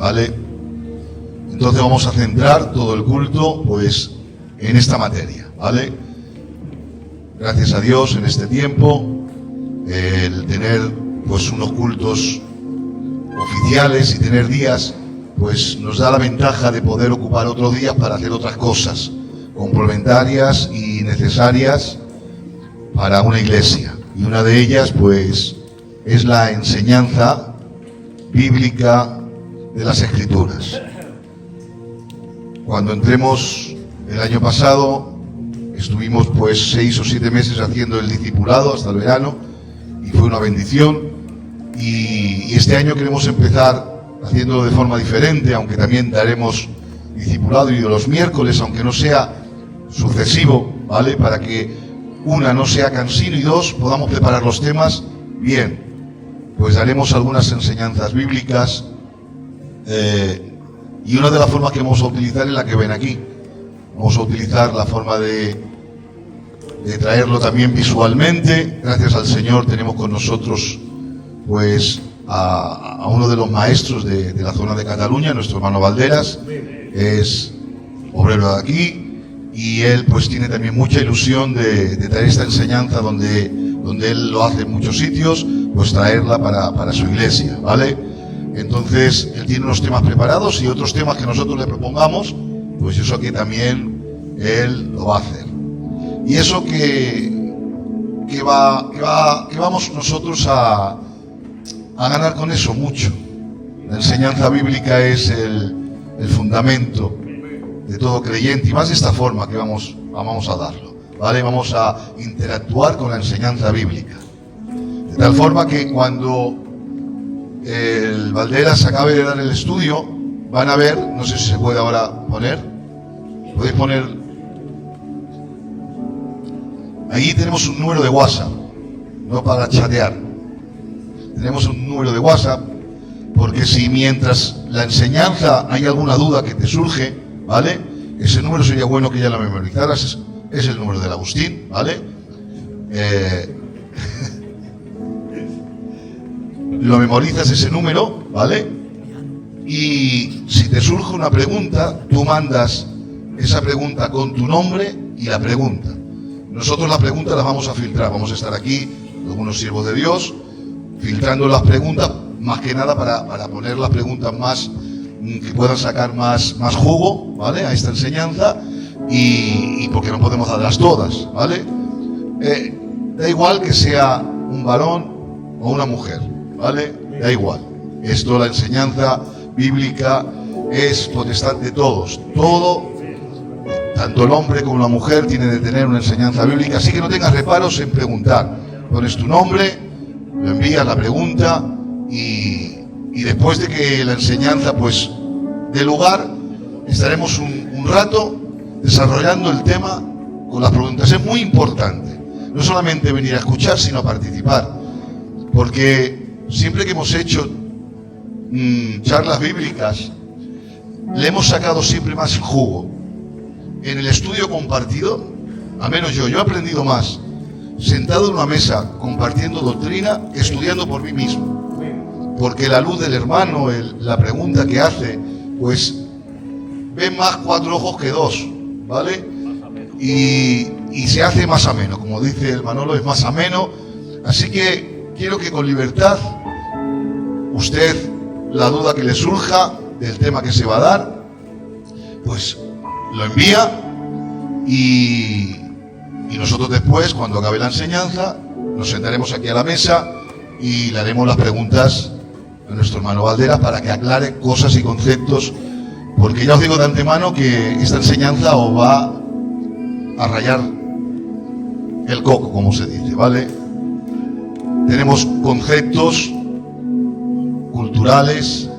¿vale? Entonces vamos a centrar todo el culto, pues, en esta materia, ¿vale? Gracias a Dios en este tiempo, el tener, pues, unos cultos oficiales y tener días, pues, nos da la ventaja de poder ocupar otros días para hacer otras cosas complementarias y necesarias para una iglesia. Y una de ellas, pues, es la enseñanza bíblica de las Escrituras. Cuando entremos el año pasado, estuvimos pues 6 o 7 meses haciendo el discipulado hasta el verano y fue una bendición. Y este año queremos empezar haciéndolo de forma diferente, aunque también daremos discipulado y los miércoles, aunque no sea sucesivo, ¿vale? Para que una no sea cansino y dos podamos preparar los temas bien. Pues daremos algunas enseñanzas bíblicas y una de las formas que vamos a utilizar es la que ven aquí. Vamos a utilizar la forma de traerlo también visualmente. Gracias al Señor tenemos con nosotros pues a uno de los maestros de la zona de Cataluña, nuestro hermano Valderas, es obrero de aquí y él pues tiene también mucha ilusión de traer esta enseñanza donde él lo hace en muchos sitios, pues traerla para su iglesia, ¿vale? Entonces él tiene unos temas preparados y otros temas que nosotros le propongamos, pues eso que también él lo va a hacer. Y eso que vamos nosotros a ganar con eso mucho. La enseñanza bíblica es el fundamento de todo creyente y más de esta forma que vamos a darlo, ¿vale? Vamos a interactuar con la enseñanza bíblica. De tal forma que cuando el Valderas acabe de dar el estudio, van a ver, no sé si se puede ahora poner, podéis poner, ahí tenemos un número de WhatsApp, no para chatear, tenemos un número de WhatsApp, porque si mientras la enseñanza hay alguna duda que te surge, ¿vale? Ese número sería bueno que ya lo memorizaras, es el número del Agustín, ¿vale? Lo memorizas ese número, ¿vale? Y si te surge una pregunta, tú mandas esa pregunta con tu nombre y la pregunta. Nosotros las preguntas las vamos a filtrar, vamos a estar aquí, algunos siervos de Dios, filtrando las preguntas, más que nada para poner las preguntas más que puedan sacar más jugo, ¿vale? A esta enseñanza y porque no podemos darlas todas, ¿vale? Da igual que sea un varón o una mujer, ¿vale? Da igual. Esto, la enseñanza bíblica es potestad de todos. Todo, tanto el hombre como la mujer, tiene de tener una enseñanza bíblica. Así que no tengas reparos en preguntar. Pones tu nombre, lo envías la pregunta y después de que la enseñanza pues dé lugar, estaremos un rato desarrollando el tema con las preguntas. Es muy importante no solamente venir a escuchar, sino a participar, porque siempre que hemos hecho charlas bíblicas le hemos sacado siempre más jugo. En el estudio compartido, al menos yo he aprendido más sentado en una mesa compartiendo doctrina que estudiando por mí mismo, porque la luz del hermano, la pregunta que hace, pues ven más 4 ojos que 2, ¿vale? Y se hace más ameno, como dice el Manolo, es más ameno. Así que quiero que con libertad usted, la duda que le surja del tema que se va a dar, pues lo envía y nosotros después, cuando acabe la enseñanza, nos sentaremos aquí a la mesa y le haremos las preguntas a nuestro hermano Valderas para que aclare cosas y conceptos, porque ya os digo de antemano que esta enseñanza os va a rayar el coco, como se dice, ¿vale? Tenemos conceptos culturales,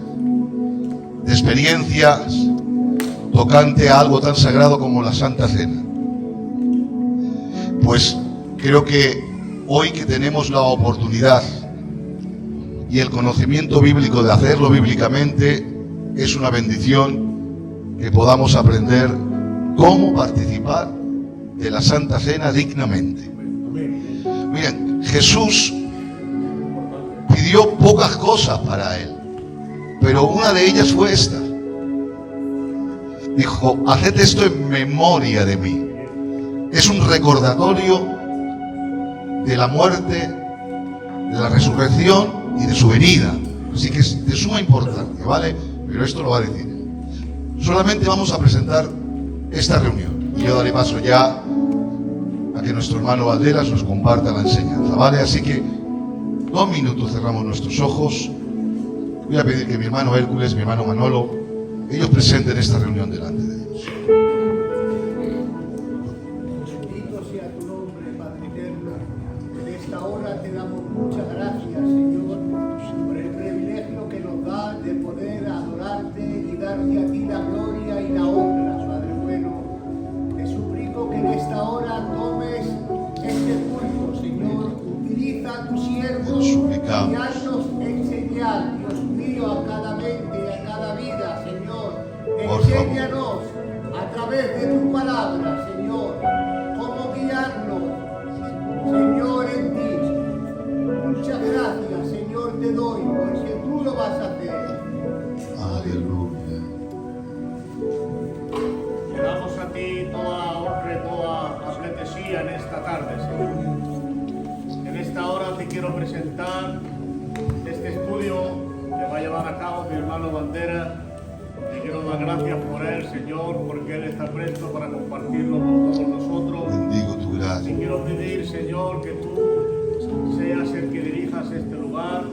de experiencias, tocante a algo tan sagrado como la Santa Cena. Pues creo que hoy que tenemos la oportunidad y el conocimiento bíblico de hacerlo bíblicamente, es una bendición que podamos aprender cómo participar de la Santa Cena dignamente. Miren, Jesús pidió pocas cosas para él, pero una de ellas fue esta. Dijo: haced esto en memoria de mí. Es un recordatorio de la muerte, de la resurrección y de su venida. Así que es de suma importancia, ¿vale? Pero esto lo va a decir. Solamente vamos a presentar esta reunión. Y yo daré paso ya a que nuestro hermano Valderas nos comparta la enseñanza, ¿vale? Así que 2 minutos cerramos nuestros ojos. Voy a pedir que mi hermano Hércules, mi hermano Manolo, ellos presenten esta reunión delante de Dios. Bendito sea tu nombre, Padre eterno. En esta hora te damos muchas gracias, Señor, por el privilegio que nos da de poder adorarte y darte a ti la gloria y la honra, Padre bueno. Te suplico que en esta hora tomes este culto, Señor. Utiliza a tu siervo y haznos enseñar, Dios mío, a cada mente y a cada vida, Señor. Enséñanos a través de tu palabra, Señor, cómo guiarnos, Señor, en ti. Muchas gracias, Señor, te doy, porque tú lo vas a hacer. Aleluya. Te damos a ti toda honra y toda pleitesía en esta tarde, Señor. En esta hora te quiero presentar este estudio que va a llevar a cabo mi hermano Bandera. Te quiero dar gracias por él, Señor, porque él está presto para compartirlo con todos nosotros. Bendigo tu gracia. Te quiero pedir, Señor, que tú seas el que dirijas este lugar,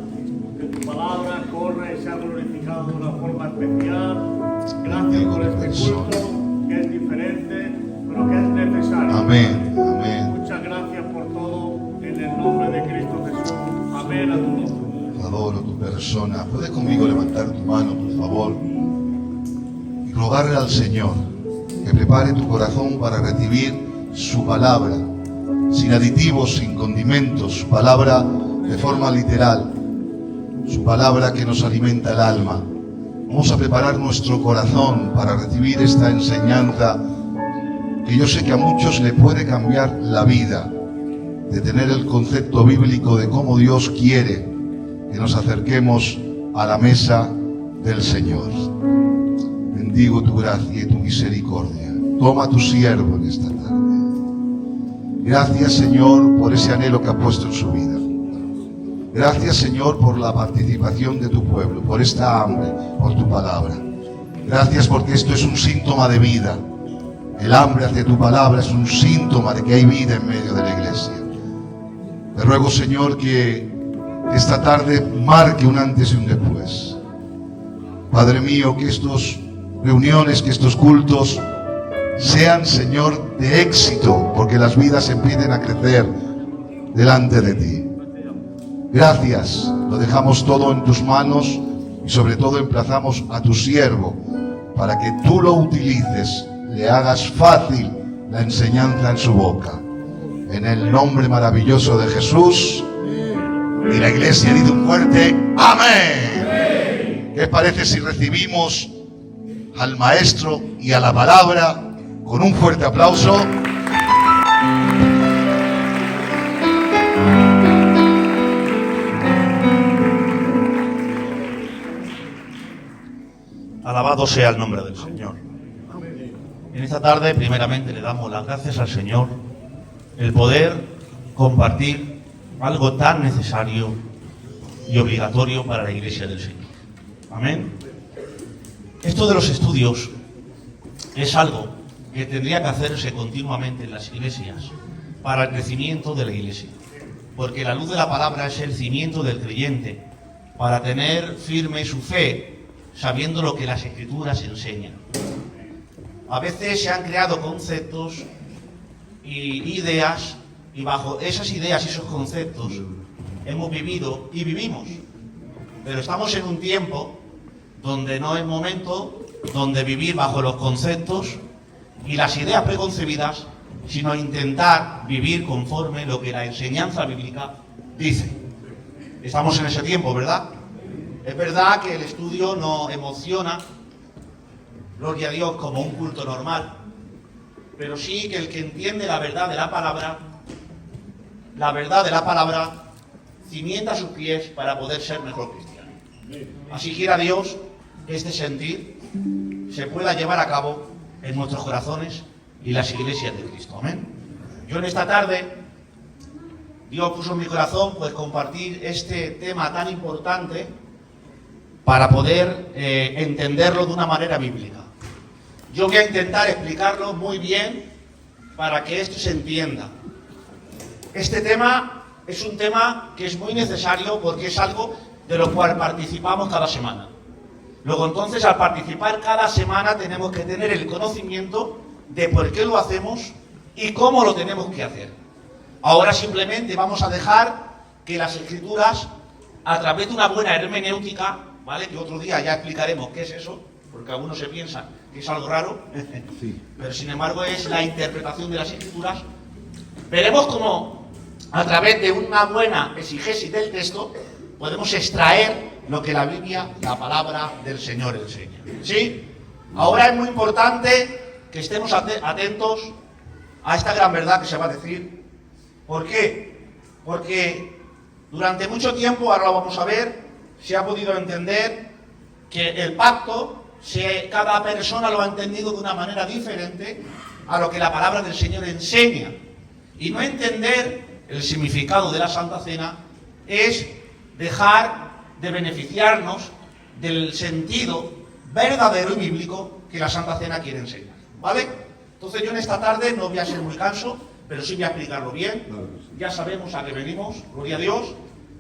que tu palabra corra y sea glorificada de una forma especial. Gracias por este culto, que es diferente, pero que es necesario. Amén, amén. Muchas gracias por todo, en el nombre de Cristo Jesús. Amén a tu nombre. Adoro tu persona. ¿Puedes conmigo levantar tu mano, por favor? Y rogarle al Señor que prepare tu corazón para recibir su palabra, sin aditivos, sin condimentos, su palabra de forma literal, su palabra que nos alimenta el alma. Vamos a preparar nuestro corazón para recibir esta enseñanza que yo sé que a muchos le puede cambiar la vida, de tener el concepto bíblico de cómo Dios quiere que nos acerquemos a la mesa del Señor. Bendigo tu gracia y tu misericordia. Toma tu siervo en esta tarde. Gracias, Señor, por ese anhelo que ha puesto en su vida. Gracias, Señor, por la participación de tu pueblo, por esta hambre, por tu palabra. Gracias porque esto es un síntoma de vida. El hambre hacia tu palabra es un síntoma de que hay vida en medio de la iglesia. Te ruego, Señor, que esta tarde marque un antes y un después. Padre mío, que estas reuniones, que estos cultos sean, Señor, de éxito, porque las vidas empiecen a crecer delante de ti. Gracias, lo dejamos todo en tus manos y sobre todo emplazamos a tu siervo para que tú lo utilices, le hagas fácil la enseñanza en su boca. En el nombre maravilloso de Jesús. Y la iglesia dice un fuerte amén. ¿Qué parece si recibimos al maestro y a la palabra con un fuerte aplauso? Alabado sea el nombre del Señor. En esta tarde, primeramente, le damos las gracias al Señor el poder compartir algo tan necesario y obligatorio para la Iglesia del Señor. Amén. Esto de los estudios es algo que tendría que hacerse continuamente en las iglesias para el crecimiento de la Iglesia, porque la luz de la palabra es el cimiento del creyente para tener firme su fe, sabiendo lo que las Escrituras enseñan. A veces se han creado conceptos y ideas, y bajo esas ideas y esos conceptos hemos vivido y vivimos. Pero estamos en un tiempo donde no es momento donde vivir bajo los conceptos y las ideas preconcebidas, sino intentar vivir conforme lo que la enseñanza bíblica dice. Estamos en ese tiempo, ¿verdad? Es verdad que el estudio nos emociona, gloria a Dios, como un culto normal, pero sí que el que entiende la verdad de la palabra cimienta sus pies para poder ser mejor cristiano. Así quiera Dios que este sentir se pueda llevar a cabo en nuestros corazones y las iglesias de Cristo. Amén. Yo en esta tarde, Dios puso en mi corazón pues compartir este tema tan importante para poder entenderlo de una manera bíblica. Yo voy a intentar explicarlo muy bien para que esto se entienda. Este tema es un tema que es muy necesario porque es algo de lo cual participamos cada semana. Luego entonces, al participar cada semana tenemos que tener el conocimiento de por qué lo hacemos y cómo lo tenemos que hacer. Ahora simplemente vamos a dejar que las Escrituras, a través de una buena hermenéutica, ¿vale? Que otro día ya explicaremos qué es eso, porque algunos se piensan que es algo raro, sí. Pero sin embargo es la interpretación de las Escrituras. Veremos cómo, a través de una buena exégesis del texto, podemos extraer lo que la Biblia, la palabra del Señor enseña. ¿Sí? Ahora es muy importante que estemos atentos a esta gran verdad que se va a decir. ¿Por qué? Porque durante mucho tiempo, ahora lo vamos a ver, se ha podido entender que el pacto, cada persona lo ha entendido de una manera diferente a lo que la palabra del Señor enseña. Y no entender el significado de la Santa Cena es dejar de beneficiarnos del sentido verdadero y bíblico que la Santa Cena quiere enseñar. ¿Vale? Entonces yo en esta tarde no voy a ser muy canso, pero sí voy a explicarlo bien. Ya sabemos a qué venimos, gloria a Dios,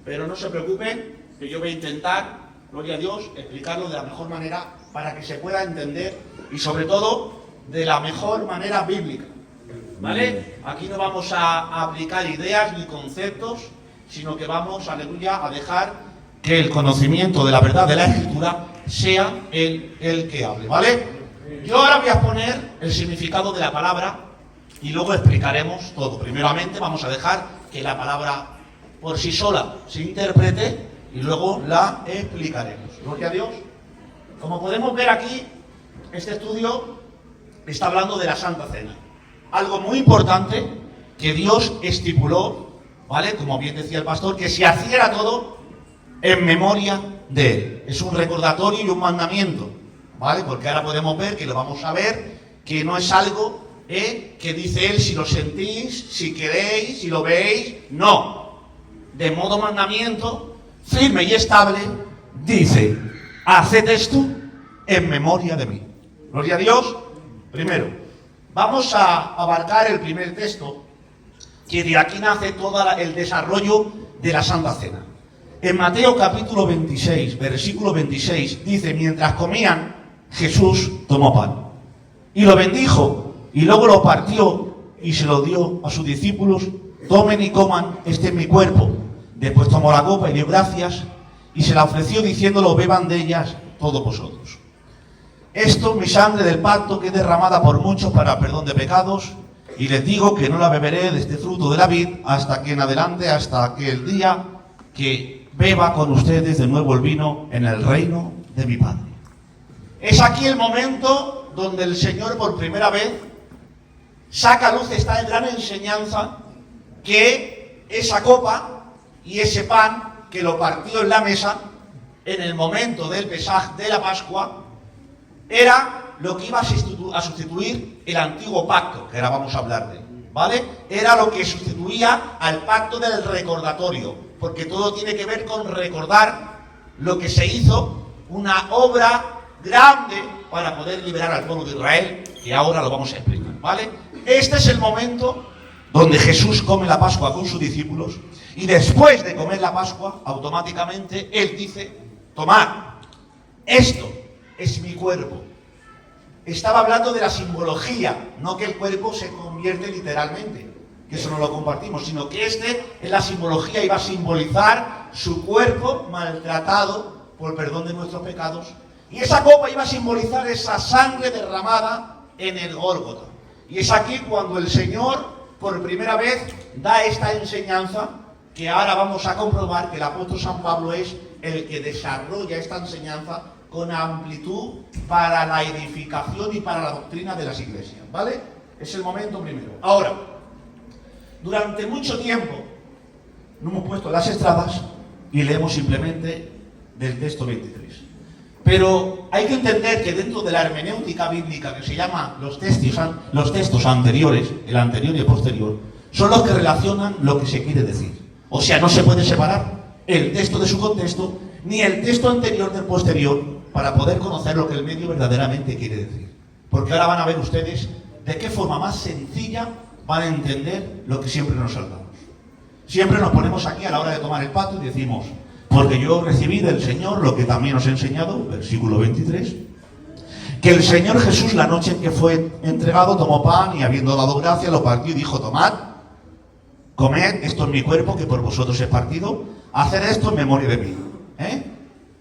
pero no se preocupen, que yo voy a intentar, gloria a Dios, explicarlo de la mejor manera para que se pueda entender y sobre todo de la mejor manera bíblica. ¿Vale? Aquí no vamos a aplicar ideas ni conceptos, sino que vamos, aleluya, a dejar que el conocimiento de la verdad de la Escritura sea el que hable, ¿vale? Yo ahora voy a exponer el significado de la palabra y luego explicaremos todo. Primeramente vamos a dejar que la palabra por sí sola se interprete y luego la explicaremos. Gloria a Dios. Como podemos ver aquí, este estudio está hablando de la Santa Cena. Algo muy importante que Dios estipuló, ¿vale? Como bien decía el pastor, que se hiciera todo en memoria de Él. Es un recordatorio y un mandamiento, ¿vale? Porque ahora podemos ver, que lo vamos a ver, que no es algo que dice Él si lo sentís, si queréis, si lo veis. No. De modo mandamiento, firme y estable, dice, haced esto en memoria de mí. Gloria a Dios. Primero, vamos a abarcar el primer texto, que de aquí nace todo el desarrollo de la Santa Cena. En Mateo capítulo 26, versículo 26, dice, mientras comían, Jesús tomó pan y lo bendijo y luego lo partió y se lo dio a sus discípulos. Tomen y coman, este es mi cuerpo. Después tomó la copa y dio gracias y se la ofreció diciéndolo, beban de ellas todos vosotros. Esto, mi sangre del pacto, que es derramada por muchos para perdón de pecados, y les digo que no la beberé de este fruto de la vid hasta que en adelante, hasta aquel día que beba con ustedes de nuevo el vino en el reino de mi Padre. Es aquí el momento donde el Señor por primera vez saca a luz esta gran enseñanza, que esa copa y ese pan que lo partió en la mesa en el momento del Pesaj, de la Pascua, era lo que iba a sustituir el antiguo pacto, que ahora vamos a hablar de él, ¿vale? Era lo que sustituía al pacto del recordatorio, porque todo tiene que ver con recordar lo que se hizo, una obra grande para poder liberar al pueblo de Israel, que ahora lo vamos a explicar, ¿vale? Este es el momento donde Jesús come la Pascua con sus discípulos, y después de comer la Pascua, automáticamente Él dice, tomad, esto es mi cuerpo. Estaba hablando de la simbología, no que el cuerpo se convierte literalmente, que eso no lo compartimos, sino que es la simbología, iba a simbolizar su cuerpo maltratado por perdón de nuestros pecados, y esa copa iba a simbolizar esa sangre derramada en el Gólgota. Y es aquí cuando el Señor por primera vez da esta enseñanza, que ahora vamos a comprobar que el apóstol San Pablo es el que desarrolla esta enseñanza con amplitud para la edificación y para la doctrina de las iglesias, ¿vale? Es el momento primero. Ahora, durante mucho tiempo no hemos puesto las estradas y leemos simplemente del texto 23. Pero hay que entender que dentro de la hermenéutica bíblica, que se llama los textos anteriores, el anterior y el posterior, son los que relacionan lo que se quiere decir. O sea, no se puede separar el texto de su contexto, ni el texto anterior del posterior, para poder conocer lo que el medio verdaderamente quiere decir. Porque ahora van a ver ustedes de qué forma más sencilla van a entender lo que siempre nos saltamos. Siempre nos ponemos aquí a la hora de tomar el pato y decimos: porque yo recibí del Señor lo que también os he enseñado, versículo 23, que el Señor Jesús, la noche en que fue entregado, tomó pan y, habiendo dado gracias, lo partió y dijo: tomad, comed, esto es mi cuerpo que por vosotros es partido, haced esto en memoria de mí.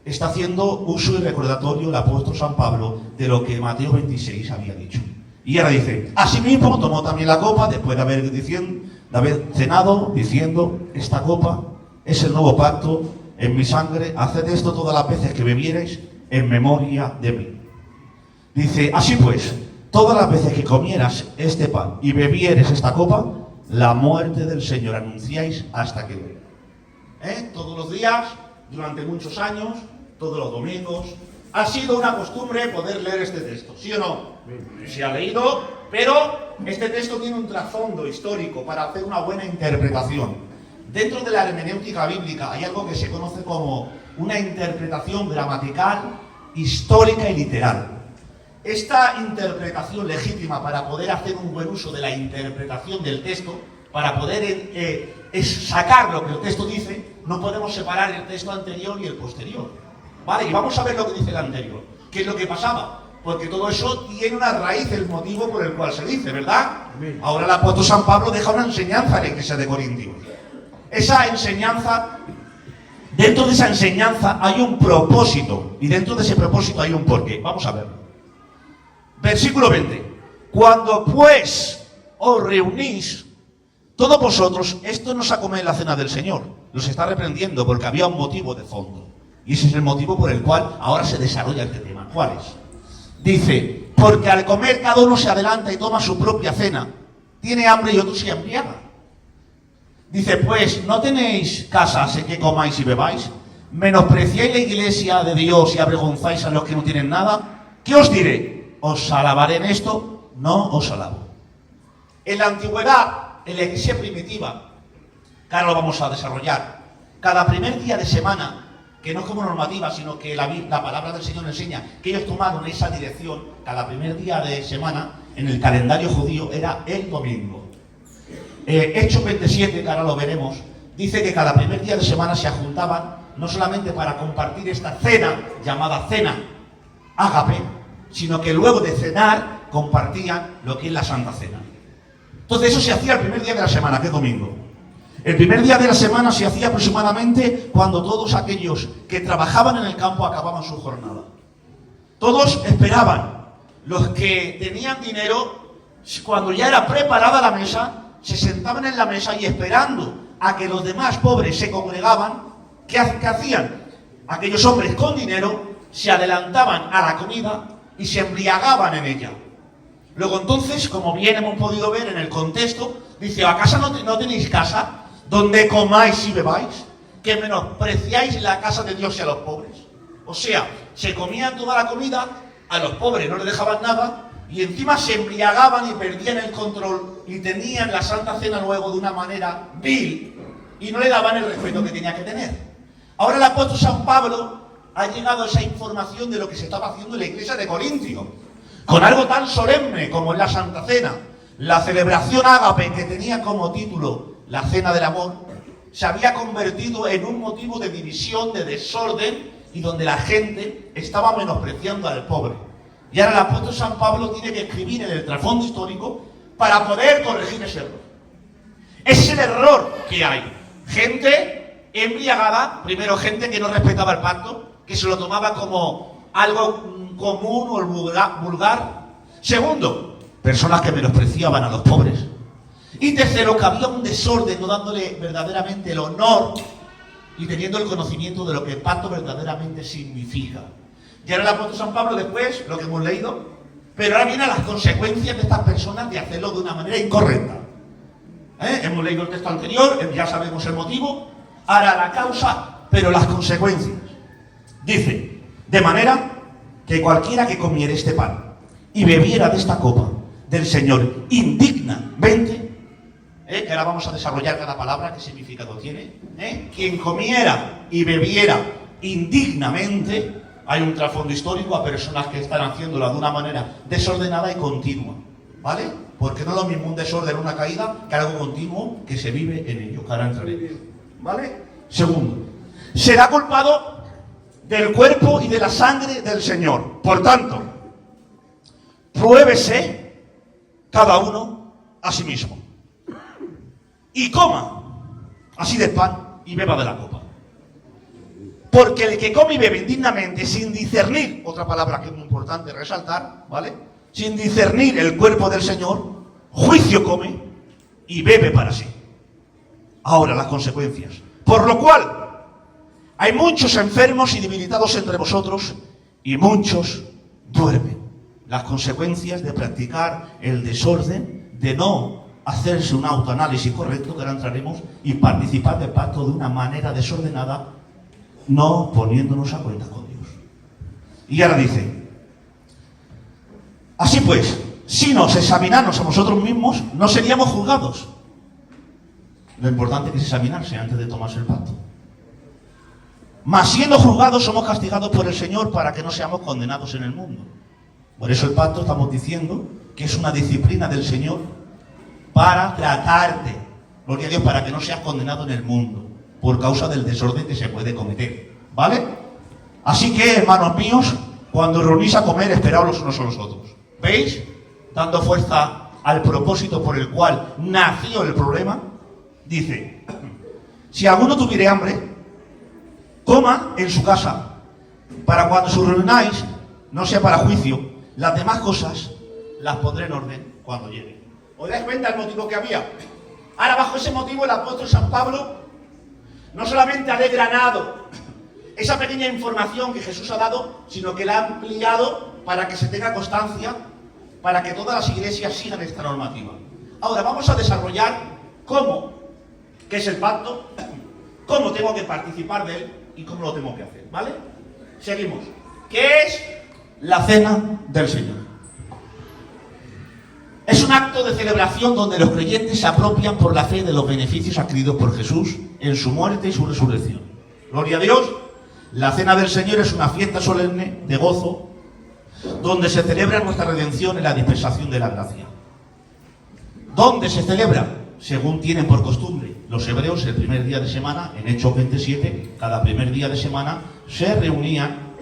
Está haciendo uso y recordatorio el apóstol San Pablo de lo que Mateo 26 había dicho. Y ahora dice: asimismo tomó también la copa después de haber cenado, diciendo: esta copa es el nuevo pacto en mi sangre, haced esto todas las veces que bebierais en memoria de mí. Dice: así pues, todas las veces que comieras este pan y bebieres esta copa, la muerte del Señor anunciáis hasta que venga. Todos los días, durante muchos años, todos los domingos, ha sido una costumbre poder leer este texto, ¿sí o no? Se ha leído, pero este texto tiene un trasfondo histórico para hacer una buena interpretación. Dentro de la hermenéutica bíblica hay algo que se conoce como una interpretación gramatical, histórica y literal. Esta interpretación legítima para poder hacer un buen uso de la interpretación del texto, para poder sacar lo que el texto dice, no podemos separar el texto anterior y el posterior. ¿Vale? Y vamos a ver lo que dice el anterior. ¿Qué es lo que pasaba? Porque todo eso tiene una raíz, el motivo por el cual se dice, ¿verdad? Ahora el apóstol San Pablo deja una enseñanza a la iglesia de Corintios. Esa enseñanza, dentro de esa enseñanza hay un propósito, y dentro de ese propósito hay un porqué. Vamos a verlo. Versículo 20. Cuando pues os reunís, todos vosotros, esto no se ha comido en la cena del Señor. Los está reprendiendo porque había un motivo de fondo. Y ese es el motivo por el cual ahora se desarrolla este tema. ¿Cuál es? Dice: porque al comer cada uno se adelanta y toma su propia cena. Tiene hambre y otro se embriaga. Dice: pues no tenéis casas en que comáis y bebáis, menospreciáis la iglesia de Dios y avergonzáis a los que no tienen nada. ¿Qué os diré? ¿Os alabaré en esto? No os alabo. En la antigüedad, en la iglesia primitiva, que ahora lo vamos a desarrollar, cada primer día de semana, que no es como normativa, sino que la palabra del Señor enseña que ellos tomaron esa dirección, cada primer día de semana, en el calendario judío, era el domingo. Hechos 27, que ahora lo veremos, dice que cada primer día de semana se juntaban, no solamente para compartir esta cena, llamada cena ágape, sino que luego de cenar, compartían lo que es la Santa Cena. Entonces eso se hacía el primer día de la semana, que es domingo. El primer día de la semana se hacía aproximadamente cuando todos aquellos que trabajaban en el campo acababan su jornada. Todos esperaban. Los que tenían dinero, cuando ya era preparada la mesa, se sentaban en la mesa y, esperando a que los demás pobres se congregaban, ¿qué hacían? Aquellos hombres con dinero se adelantaban a la comida y se embriagaban en ella. Luego entonces, como bien hemos podido ver en el contexto, dice: ¿acaso no tenéis casa donde comáis y bebáis? Que menospreciáis la casa de Dios y a los pobres. O sea, se comían toda la comida, a los pobres no les dejaban nada, y encima se embriagaban y perdían el control y tenían la Santa Cena luego de una manera vil y no le daban el respeto que tenía que tener. Ahora el apóstol San Pablo ha llegado a esa información de lo que se estaba haciendo en la iglesia de Corintio, con algo tan solemne como es la Santa Cena. La celebración ágape, que tenía como título la Cena del Amor, se había convertido en un motivo de división, de desorden, y donde la gente estaba menospreciando al pobre. Y ahora el apóstol San Pablo tiene que escribir en el trasfondo histórico para poder corregir ese error. Ese es el error que hay. Gente embriagada, primero gente que no respetaba el pacto, que se lo tomaba como algo común o vulgar. Segundo, personas que menospreciaban a los pobres. Y tercero, que había un desorden, no dándole verdaderamente el honor y teniendo el conocimiento de lo que el pacto verdaderamente significa. Y ahora el apóstol San Pablo, después, lo que hemos leído, pero ahora vienen las consecuencias de estas personas de hacerlo de una manera incorrecta. Hemos leído el texto anterior, ya sabemos el motivo, ahora la causa, pero las consecuencias. Dice, de manera que cualquiera que comiera este pan y bebiera de esta copa del Señor indignamente, que ahora vamos a desarrollar cada palabra, qué significado tiene, quien comiera y bebiera indignamente, hay un trasfondo histórico a personas que están haciéndola de una manera desordenada y continua, ¿vale? Porque no es lo mismo un desorden, una caída, que algo continuo que se vive en ello, que ahora entraremos, ¿vale? Segundo, será culpado del cuerpo y de la sangre del Señor. Por tanto, pruébese cada uno a sí mismo y coma así del pan y beba de la copa. Porque el que come y bebe indignamente sin discernir, otra palabra que es muy importante resaltar, ¿vale? Sin discernir el cuerpo del Señor, juicio come y bebe para sí. Ahora las consecuencias. Por lo cual, hay muchos enfermos y debilitados entre vosotros y muchos duermen. Las consecuencias de practicar el desorden, de no hacerse un autoanálisis correcto, que ahora entraremos, y participar del pacto de una manera desordenada, no poniéndonos a cuenta con Dios. Y ahora dice, así pues, si nos examinamos a nosotros mismos, no seríamos juzgados. Lo importante que es examinarse antes de tomarse el pacto. Mas siendo juzgados somos castigados por el Señor para que no seamos condenados en el mundo. Por eso el pacto estamos diciendo que es una disciplina del Señor para tratarte, gloria a Dios, para que no seas condenado en el mundo por causa del desorden que se puede cometer, ¿vale? Así que, hermanos míos, cuando reunís a comer, esperaos los unos a los otros. ¿Veis? Dando fuerza al propósito por el cual nació el problema. Dice, si alguno tuviere hambre, coma en su casa, para cuando os reunáis, no sea para juicio. Las demás cosas las pondré en orden cuando llegue. ¿Os dais cuenta el motivo que había? Ahora, bajo ese motivo, el apóstol San Pablo no solamente ha desgranado esa pequeña información que Jesús ha dado, sino que la ha ampliado para que se tenga constancia, para que todas las iglesias sigan esta normativa. Ahora, vamos a desarrollar cómo, qué es el pacto, cómo tengo que participar de él y cómo lo tengo que hacer, ¿vale? Seguimos. ¿Qué es la cena del Señor? Es un acto de celebración donde los creyentes se apropian por la fe de los beneficios adquiridos por Jesús en su muerte y su resurrección. Gloria a Dios. La cena del Señor es una fiesta solemne de gozo donde se celebra nuestra redención en la dispensación de la gracia. ¿Dónde se celebra? Según tienen por costumbre los hebreos, el primer día de semana, en Hechos 27, cada primer día de semana se reunían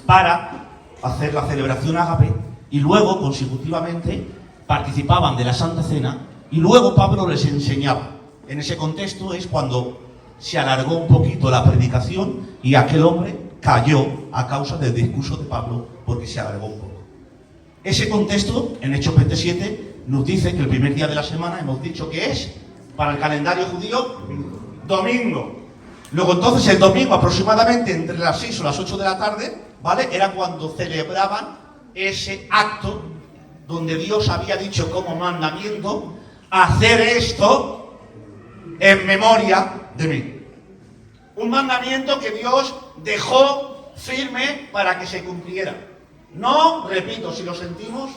para hacer la celebración ágape y luego, consecutivamente, participaban de la Santa Cena y luego Pablo les enseñaba. En ese contexto es cuando se alargó un poquito la predicación y aquel hombre cayó a causa del discurso de Pablo porque se alargó un poco. Ese contexto, en Hechos 27, nos dice que el primer día de la semana hemos dicho que es, para el calendario judío, domingo. Luego entonces el domingo aproximadamente entre las 6 o las 8 de la tarde, ¿vale? Era cuando celebraban ese acto donde Dios había dicho como mandamiento, hacer esto en memoria de mí. Un mandamiento que Dios dejó firme para que se cumpliera. No, repito, si lo sentimos,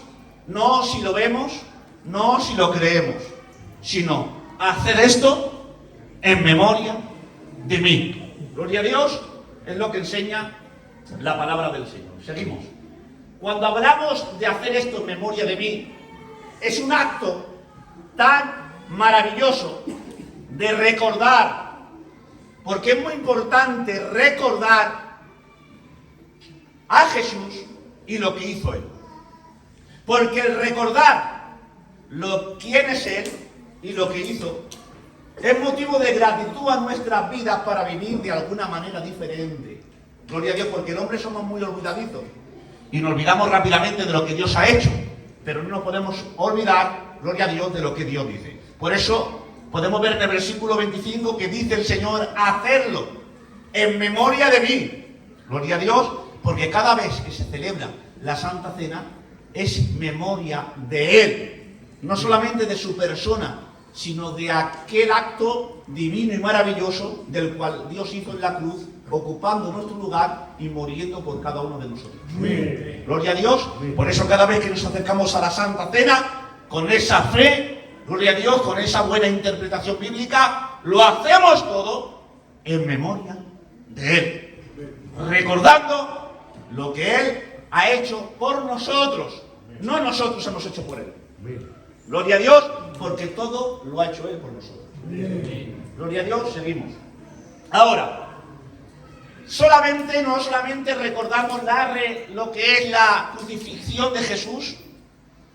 no si lo vemos, no si lo creemos, sino hacer esto en memoria de mí. Gloria a Dios, es lo que enseña la palabra del Señor. Seguimos. Cuando hablamos de hacer esto en memoria de mí, es un acto tan maravilloso de recordar, porque es muy importante recordar a Jesús y lo que hizo Él. Porque el recordar quién es Él y lo que hizo es motivo de gratitud a nuestras vidas para vivir de alguna manera diferente. Gloria a Dios, porque el hombre somos muy olvidadizos y nos olvidamos rápidamente de lo que Dios ha hecho, pero no nos podemos olvidar, gloria a Dios, de lo que Dios dice. Por eso podemos ver en el versículo 25 que dice el Señor, hacerlo en memoria de mí. Gloria a Dios, porque cada vez que se celebra la Santa Cena es memoria de Él, no solamente de su persona, sino de aquel acto divino y maravilloso del cual Dios hizo en la cruz ocupando nuestro lugar y muriendo por cada uno de nosotros. Gloria a Dios. Por eso cada vez que nos acercamos a la Santa Cena, con esa fe, gloria a Dios, con esa buena interpretación bíblica, lo hacemos todo en memoria de Él, recordando lo que Él ha hecho por nosotros, no nosotros hemos hecho por Él. Gloria a Dios, porque todo lo ha hecho Él por nosotros. Gloria a Dios, seguimos. Ahora, no solamente recordamos lo que es la crucifixión de Jesús,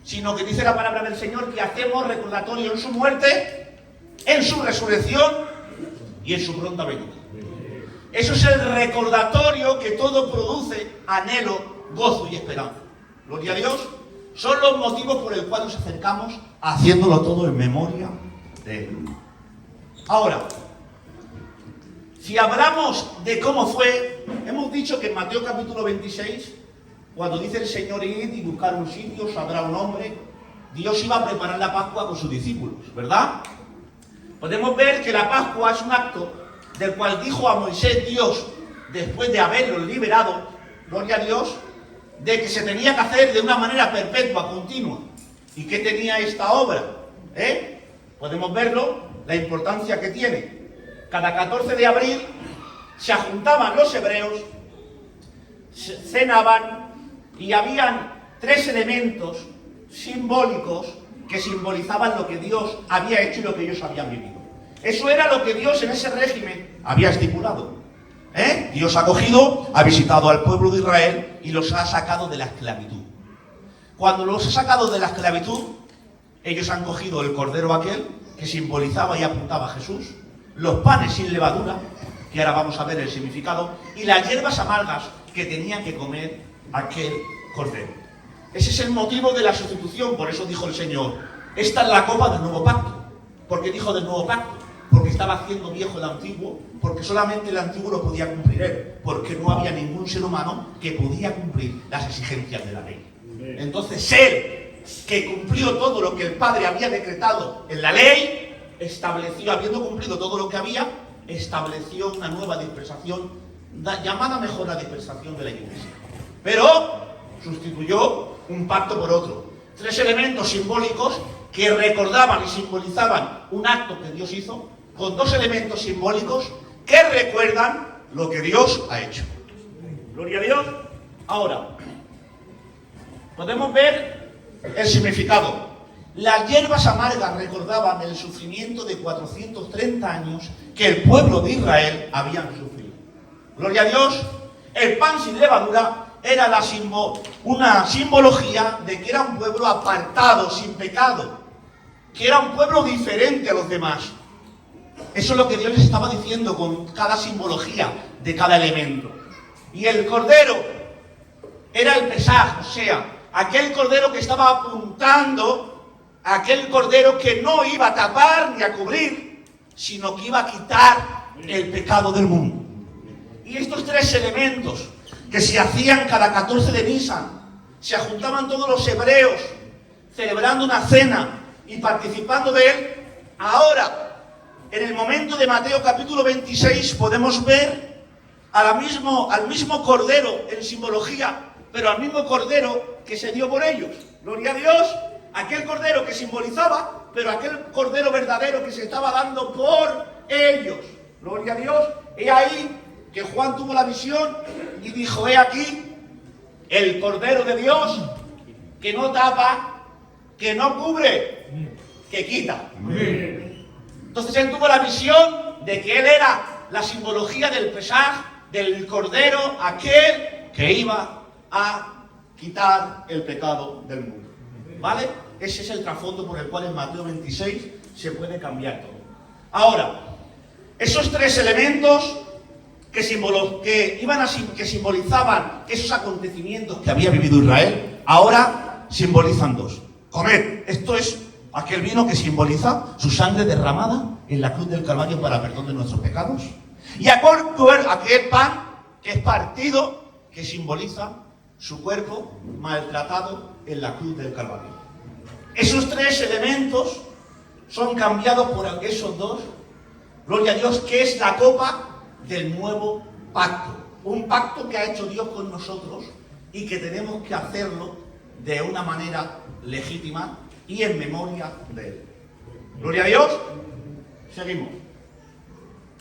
sino que dice la palabra del Señor que hacemos recordatorio en su muerte, en su resurrección y en su pronta venida. Eso es el recordatorio que todo produce anhelo, gozo y esperanza. Gloria a Dios. Son los motivos por el cual nos acercamos haciéndolo todo en memoria de Él. Ahora, si hablamos de cómo fue, hemos dicho que en Mateo capítulo 26, cuando dice el Señor id y buscar un sitio, saldrá un hombre, Dios iba a preparar la Pascua con sus discípulos, ¿verdad? Podemos ver que la Pascua es un acto del cual dijo a Moisés Dios, después de haberlo liberado, gloria a Dios, de que se tenía que hacer de una manera perpetua, continua. ¿Y qué tenía esta obra? Podemos verlo, la importancia que tiene. Cada 14 de abril se juntaban los hebreos, cenaban y habían 3 elementos simbólicos que simbolizaban lo que Dios había hecho y lo que ellos habían vivido. Eso era lo que Dios en ese régimen había estipulado. Dios ha cogido, ha visitado al pueblo de Israel y los ha sacado de la esclavitud. Cuando los ha sacado de la esclavitud, ellos han cogido el cordero aquel que simbolizaba y apuntaba a Jesús, los panes sin levadura, que ahora vamos a ver el significado, y las hierbas amargas que tenían que comer aquel cordero. Ese es el motivo de la sustitución, por eso dijo el Señor, esta es la copa del nuevo pacto. ¿Por qué dijo del nuevo pacto? Porque estaba haciendo viejo el antiguo, porque solamente el antiguo lo podía cumplir Él, porque no había ningún ser humano que podía cumplir las exigencias de la ley. Entonces Él, que cumplió todo lo que el Padre había decretado en la ley, estableció, habiendo cumplido todo lo que había, estableció una nueva dispensación, llamada mejor la dispensación de la Iglesia. Pero sustituyó un pacto por otro. 3 elementos simbólicos que recordaban y simbolizaban un acto que Dios hizo, con 2 elementos simbólicos que recuerdan lo que Dios ha hecho. Gloria a Dios. Ahora, podemos ver el significado. Las hierbas amargas recordaban el sufrimiento de 430 años que el pueblo de Israel habían sufrido. Gloria a Dios. El pan sin levadura era una simbología de que era un pueblo apartado, sin pecado, que era un pueblo diferente a los demás. Eso es lo que Dios les estaba diciendo con cada simbología de cada elemento. Y el cordero era el Pesaj, o sea, aquel cordero que estaba apuntando a aquel cordero que no iba a tapar ni a cubrir, sino que iba a quitar el pecado del mundo. Y estos 3 elementos que se hacían cada 14 de Nisan, se juntaban todos los hebreos celebrando una cena y participando de él. Ahora, en el momento de Mateo capítulo 26 podemos ver al mismo cordero en simbología, pero al mismo cordero que se dio por ellos. Gloria a Dios, aquel cordero que simbolizaba, pero aquel cordero verdadero que se estaba dando por ellos. Gloria a Dios. He ahí que Juan tuvo la visión y dijo, he aquí el Cordero de Dios que no tapa, que no cubre, que quita. Entonces él tuvo la visión de que él era la simbología del Pesaj, del Cordero, aquel que iba a quitar el pecado del mundo. ¿Vale? Ese es el trasfondo por el cual en Mateo 26 se puede cambiar todo. Ahora, esos 3 elementos que simbolizaban esos acontecimientos que había vivido Israel, ahora simbolizan 2. Comed, esto es aquel vino que simboliza su sangre derramada en la cruz del Calvario para perdón de nuestros pecados. Y aquel pan que es partido, que simboliza su cuerpo maltratado en la cruz del Calvario. Esos 3 elementos son cambiados por esos 2. Gloria a Dios, que es la copa del nuevo pacto. Un pacto que ha hecho Dios con nosotros y que tenemos que hacerlo de una manera legítima y en memoria de Él. Gloria a Dios. Seguimos.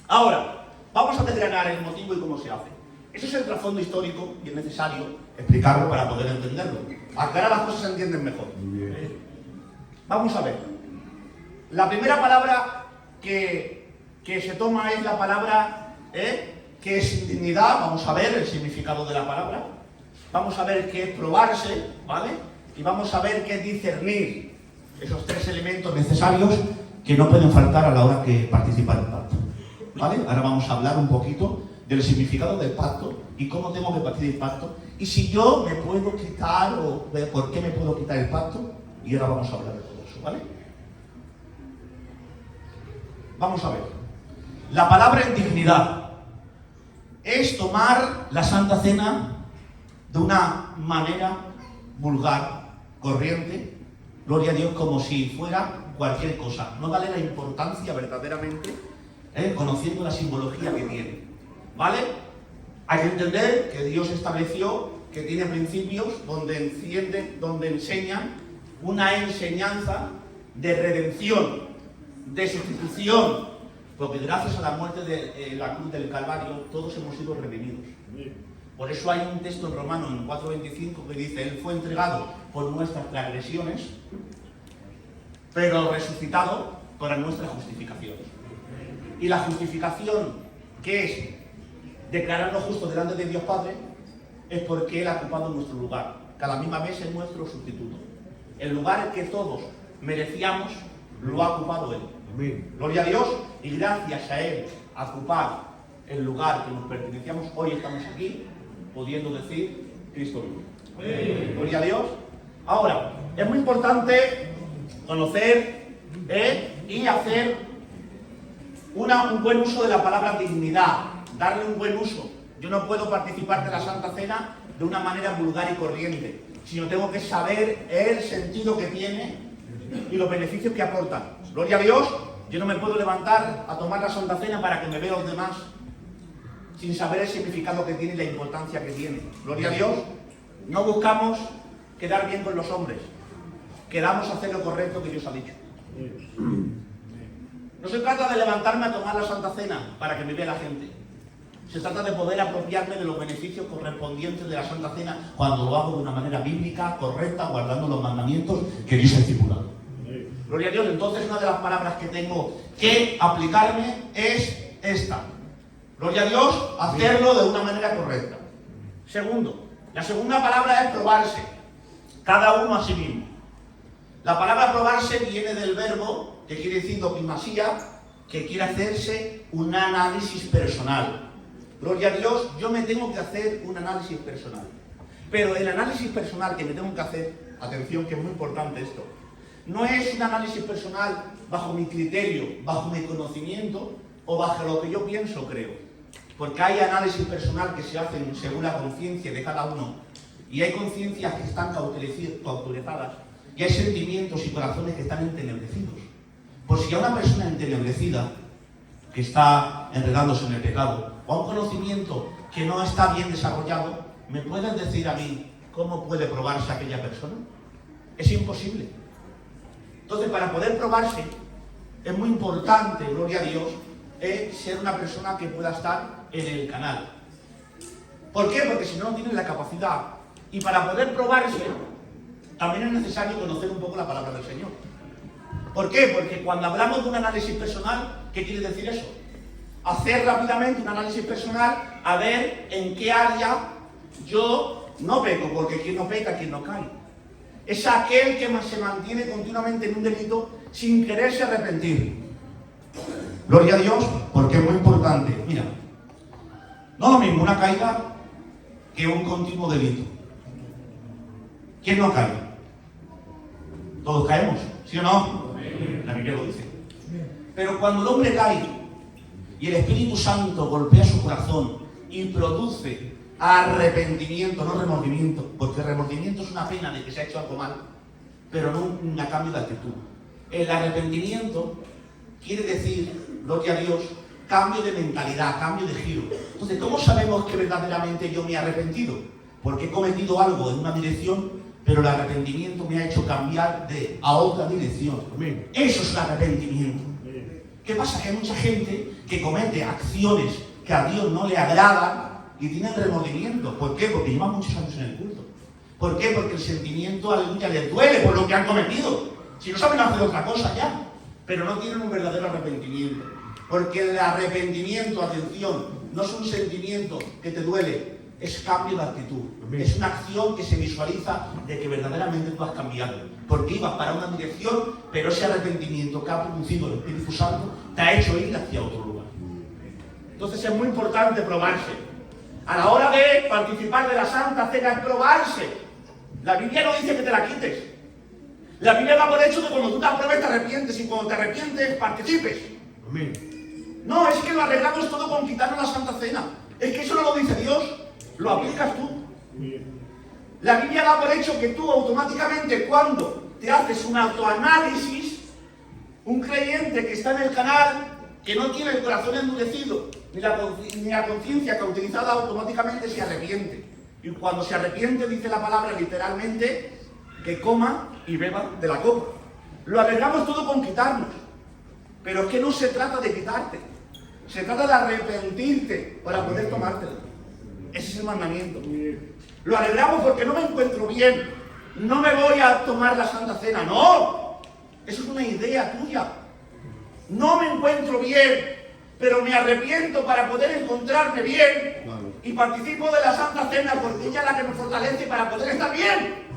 Ahora, vamos a desgranar el motivo y cómo se hace. Ese es el trasfondo histórico y es necesario explicarlo para poder entenderlo. Acá las cosas se entienden mejor. Vamos a ver. La primera palabra que se toma es la palabra que es indignidad. Vamos a ver el significado de la palabra. Vamos a ver qué es probarse, ¿vale? Y vamos a ver qué es discernir. Esos tres elementos necesarios que no pueden faltar a la hora que participar en el pacto. ¿Vale? Ahora vamos a hablar un poquito del significado del pacto y cómo tengo que partir del pacto. Y si yo me puedo quitar o por qué me puedo quitar el pacto. Y ahora vamos a hablar de todo eso, ¿vale? Vamos a ver. La palabra indignidad es tomar la Santa Cena de una manera vulgar, corriente, gloria a Dios, como si fuera cualquier cosa. No darle la importancia verdaderamente, conociendo la simbología que tiene. ¿Vale? Hay que entender que Dios estableció que tiene principios donde enseñan una enseñanza de redención, de sustitución, porque gracias a la muerte de la cruz del Calvario todos hemos sido redimidos. Por eso hay un texto en Romanos en 4:25 que dice: Él fue entregado por nuestras transgresiones, pero resucitado para nuestra justificación. Y la justificación, que es declararnos justos delante de Dios Padre, es porque Él ha ocupado nuestro lugar. Cada misma vez es nuestro sustituto. El lugar que todos merecíamos lo ha ocupado Él. Amén. Gloria a Dios, y gracias a Él a ocupar el lugar que nos pertenecíamos, hoy estamos aquí, pudiendo decir: Cristo vive. Amén. Gloria a Dios. Ahora, es muy importante conocer y hacer un buen uso de la palabra dignidad, darle un buen uso. Yo no puedo participar de la Santa Cena de una manera vulgar y corriente, sino tengo que saber el sentido que tiene y los beneficios que aporta. Gloria a Dios. Yo no me puedo levantar a tomar la Santa Cena para que me vean los demás sin saber el significado que tiene y la importancia que tiene. Gloria a Dios. No buscamos quedar bien con los hombres, queramos hacer lo correcto que Dios ha dicho. No se trata de levantarme a tomar la Santa Cena para que me vea la gente. Se trata de poder apropiarme de los beneficios correspondientes de la Santa Cena cuando lo hago de una manera bíblica, correcta, guardando los mandamientos que Dios ha estipulado. Gloria a Dios. Entonces, una de las palabras que tengo que aplicarme es esta. Gloria a Dios, hacerlo de una manera correcta. Segundo, la segunda palabra es probarse. Cada uno a sí mismo. La palabra probarse viene del verbo que quiere decir dokimasía, que quiere hacerse un análisis personal. Gloria a Dios, yo me tengo que hacer un análisis personal. Pero el análisis personal que me tengo que hacer, atención que es muy importante esto, no es un análisis personal bajo mi criterio, bajo mi conocimiento o bajo lo que yo pienso, creo. Porque hay análisis personal que se hacen según la conciencia de cada uno y hay conciencias que están cauterizadas y hay sentimientos y corazones que están entenebrecidos. Por si a una persona entenebrecida que está enredándose en el pecado o a un conocimiento que no está bien desarrollado, ¿me pueden decir a mí cómo puede probarse aquella persona? Es imposible. Entonces, para poder probarse, es muy importante, gloria a Dios, ser una persona que pueda estar en el canal. ¿Por qué? Porque si no, no tiene la capacidad. Y para poder probarse, también es necesario conocer un poco la palabra del Señor. ¿Por qué? Porque cuando hablamos de un análisis personal, ¿qué quiere decir eso? Hacer rápidamente un análisis personal a ver en qué área yo no peco, porque quien no peca, quien no cae. Es aquel que se mantiene continuamente en un delito sin quererse arrepentir. Gloria a Dios, porque es muy importante. Mira, no lo mismo una caída que un continuo delito. ¿Quién no cae? Todos caemos, ¿sí o no? La Biblia lo dice. Pero cuando el hombre cae y el Espíritu Santo golpea su corazón y produce arrepentimiento, no remordimiento, porque remordimiento es una pena de que se ha hecho algo mal, pero no un cambio de actitud. El arrepentimiento quiere decir, gloria a Dios, cambio de mentalidad, cambio de giro. Entonces, ¿cómo sabemos que verdaderamente yo me he arrepentido? Porque he cometido algo en una dirección, pero el arrepentimiento me ha hecho cambiar a otra dirección. Eso es el arrepentimiento. ¿Qué pasa? Que hay mucha gente que comete acciones que a Dios no le agradan y tienen remordimiento. ¿Por qué? Porque llevan muchos años en el culto. ¿Por qué? Porque el sentimiento, aleluya, les duele por lo que han cometido. Si no saben hacer otra cosa ya, pero no tienen un verdadero arrepentimiento. Porque el arrepentimiento, atención, no es un sentimiento que te duele, es cambio de actitud. Es una acción que se visualiza de que verdaderamente tú has cambiado. Porque ibas para una dirección, pero ese arrepentimiento que ha producido el Espíritu Santo te ha hecho ir hacia otro lugar. Entonces es muy importante probarse. A la hora de participar de la Santa Cena es probarse. La Biblia no dice que te la quites. La Biblia da por hecho que cuando tú te apruebes te arrepientes y cuando te arrepientes participes. No, es que lo arreglamos todo con quitarnos la Santa Cena. Es que eso no lo dice Dios, lo aplicas tú. La Biblia da por hecho que tú automáticamente cuando te haces un autoanálisis, un creyente que está en el canal, que no tiene el corazón endurecido, ni la conciencia cauterizada, automáticamente se arrepiente. Y cuando se arrepiente, dice la palabra literalmente, que coma y beba de la copa. Lo arreglamos todo con quitarnos. Pero es que no se trata de quitarte. Se trata de arrepentirte para poder tomártelo. Ese es el mandamiento. Lo arreglamos porque no me encuentro bien. No me voy a tomar la Santa Cena. No. Eso es una idea tuya. No me encuentro bien, pero me arrepiento para poder encontrarme bien. Y participo de la Santa Cena porque ella es la que me fortalece para poder estar bien.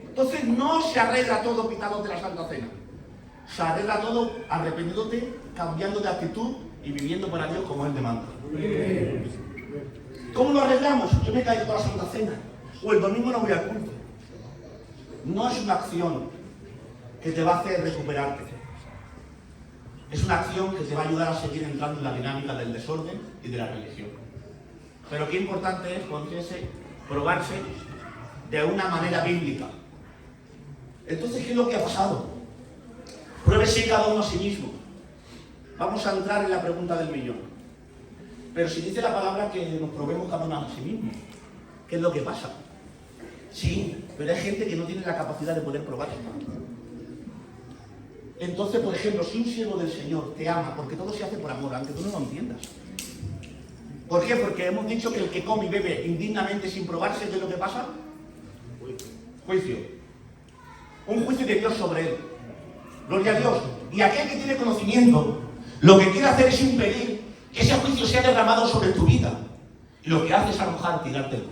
Entonces no se arregla todo quitándote la Santa Cena. Se arregla todo arrepentiéndote, cambiando de actitud y viviendo para Dios como Él demanda. ¿Cómo lo arreglamos? Yo me caigo toda la Santa Cena. O el domingo no voy al culto. No es una acción que te va a hacer recuperarte. Es una acción que te va a ayudar a seguir entrando en la dinámica del desorden y de la religión. Pero qué importante es probarse de una manera bíblica. Entonces, ¿qué es lo que ha pasado? Pruébese cada uno a sí mismo. Vamos a entrar en la pregunta del millón. Pero si dice la palabra que nos probemos cada uno a sí mismo, ¿qué es lo que pasa? Sí, pero hay gente que no tiene la capacidad de poder probarse. Entonces, por ejemplo, si un siervo del Señor te ama, porque todo se hace por amor, aunque tú no lo entiendas. ¿Por qué? Porque hemos dicho que el que come y bebe indignamente sin probarse, ¿qué es lo que pasa? Juicio. Un juicio de Dios sobre él. Gloria a Dios. Y aquel que tiene conocimiento, lo que quiere hacer es impedir que ese juicio sea derramado sobre tu vida. Y lo que hace es arrojar, tirarte.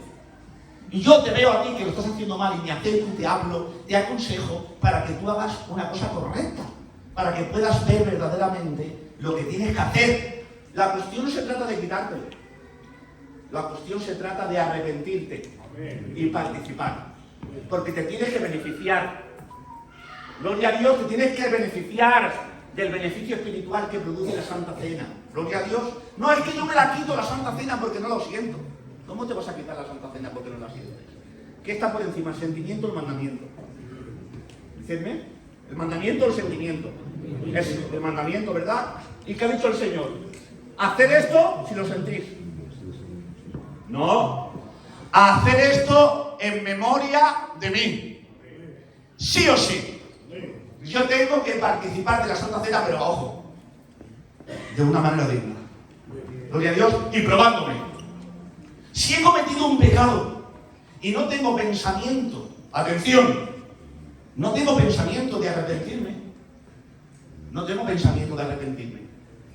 Y yo te veo a ti que lo estás haciendo mal y me acerco, te hablo, te aconsejo para que tú hagas una cosa correcta. Para que puedas ver verdaderamente lo que tienes que hacer. La cuestión no se trata de quitártelo. La cuestión se trata de arrepentirte y participar. Porque te tienes que beneficiar. Gloria a Dios, te tienes que beneficiar del beneficio espiritual que produce la Santa Cena. Gloria a Dios. No es que yo me la quito la Santa Cena porque no lo siento. ¿Cómo te vas a quitar la Santa Cena porque no la sientes? ¿Qué está por encima? ¿El sentimiento o el mandamiento? Dicidme. ¿El mandamiento o el sentimiento? Es el mandamiento, ¿verdad? ¿Y qué ha dicho el Señor? Hacer esto si lo sentís. No. Hacer esto en memoria de mí. Sí o sí. Yo tengo que participar de la Santa Cena, pero ojo, de una manera digna. Gloria a Dios. Y probándome. Si he cometido un pecado y no tengo pensamiento, atención, no tengo pensamiento de arrepentirme. No tengo pensamiento de arrepentirme.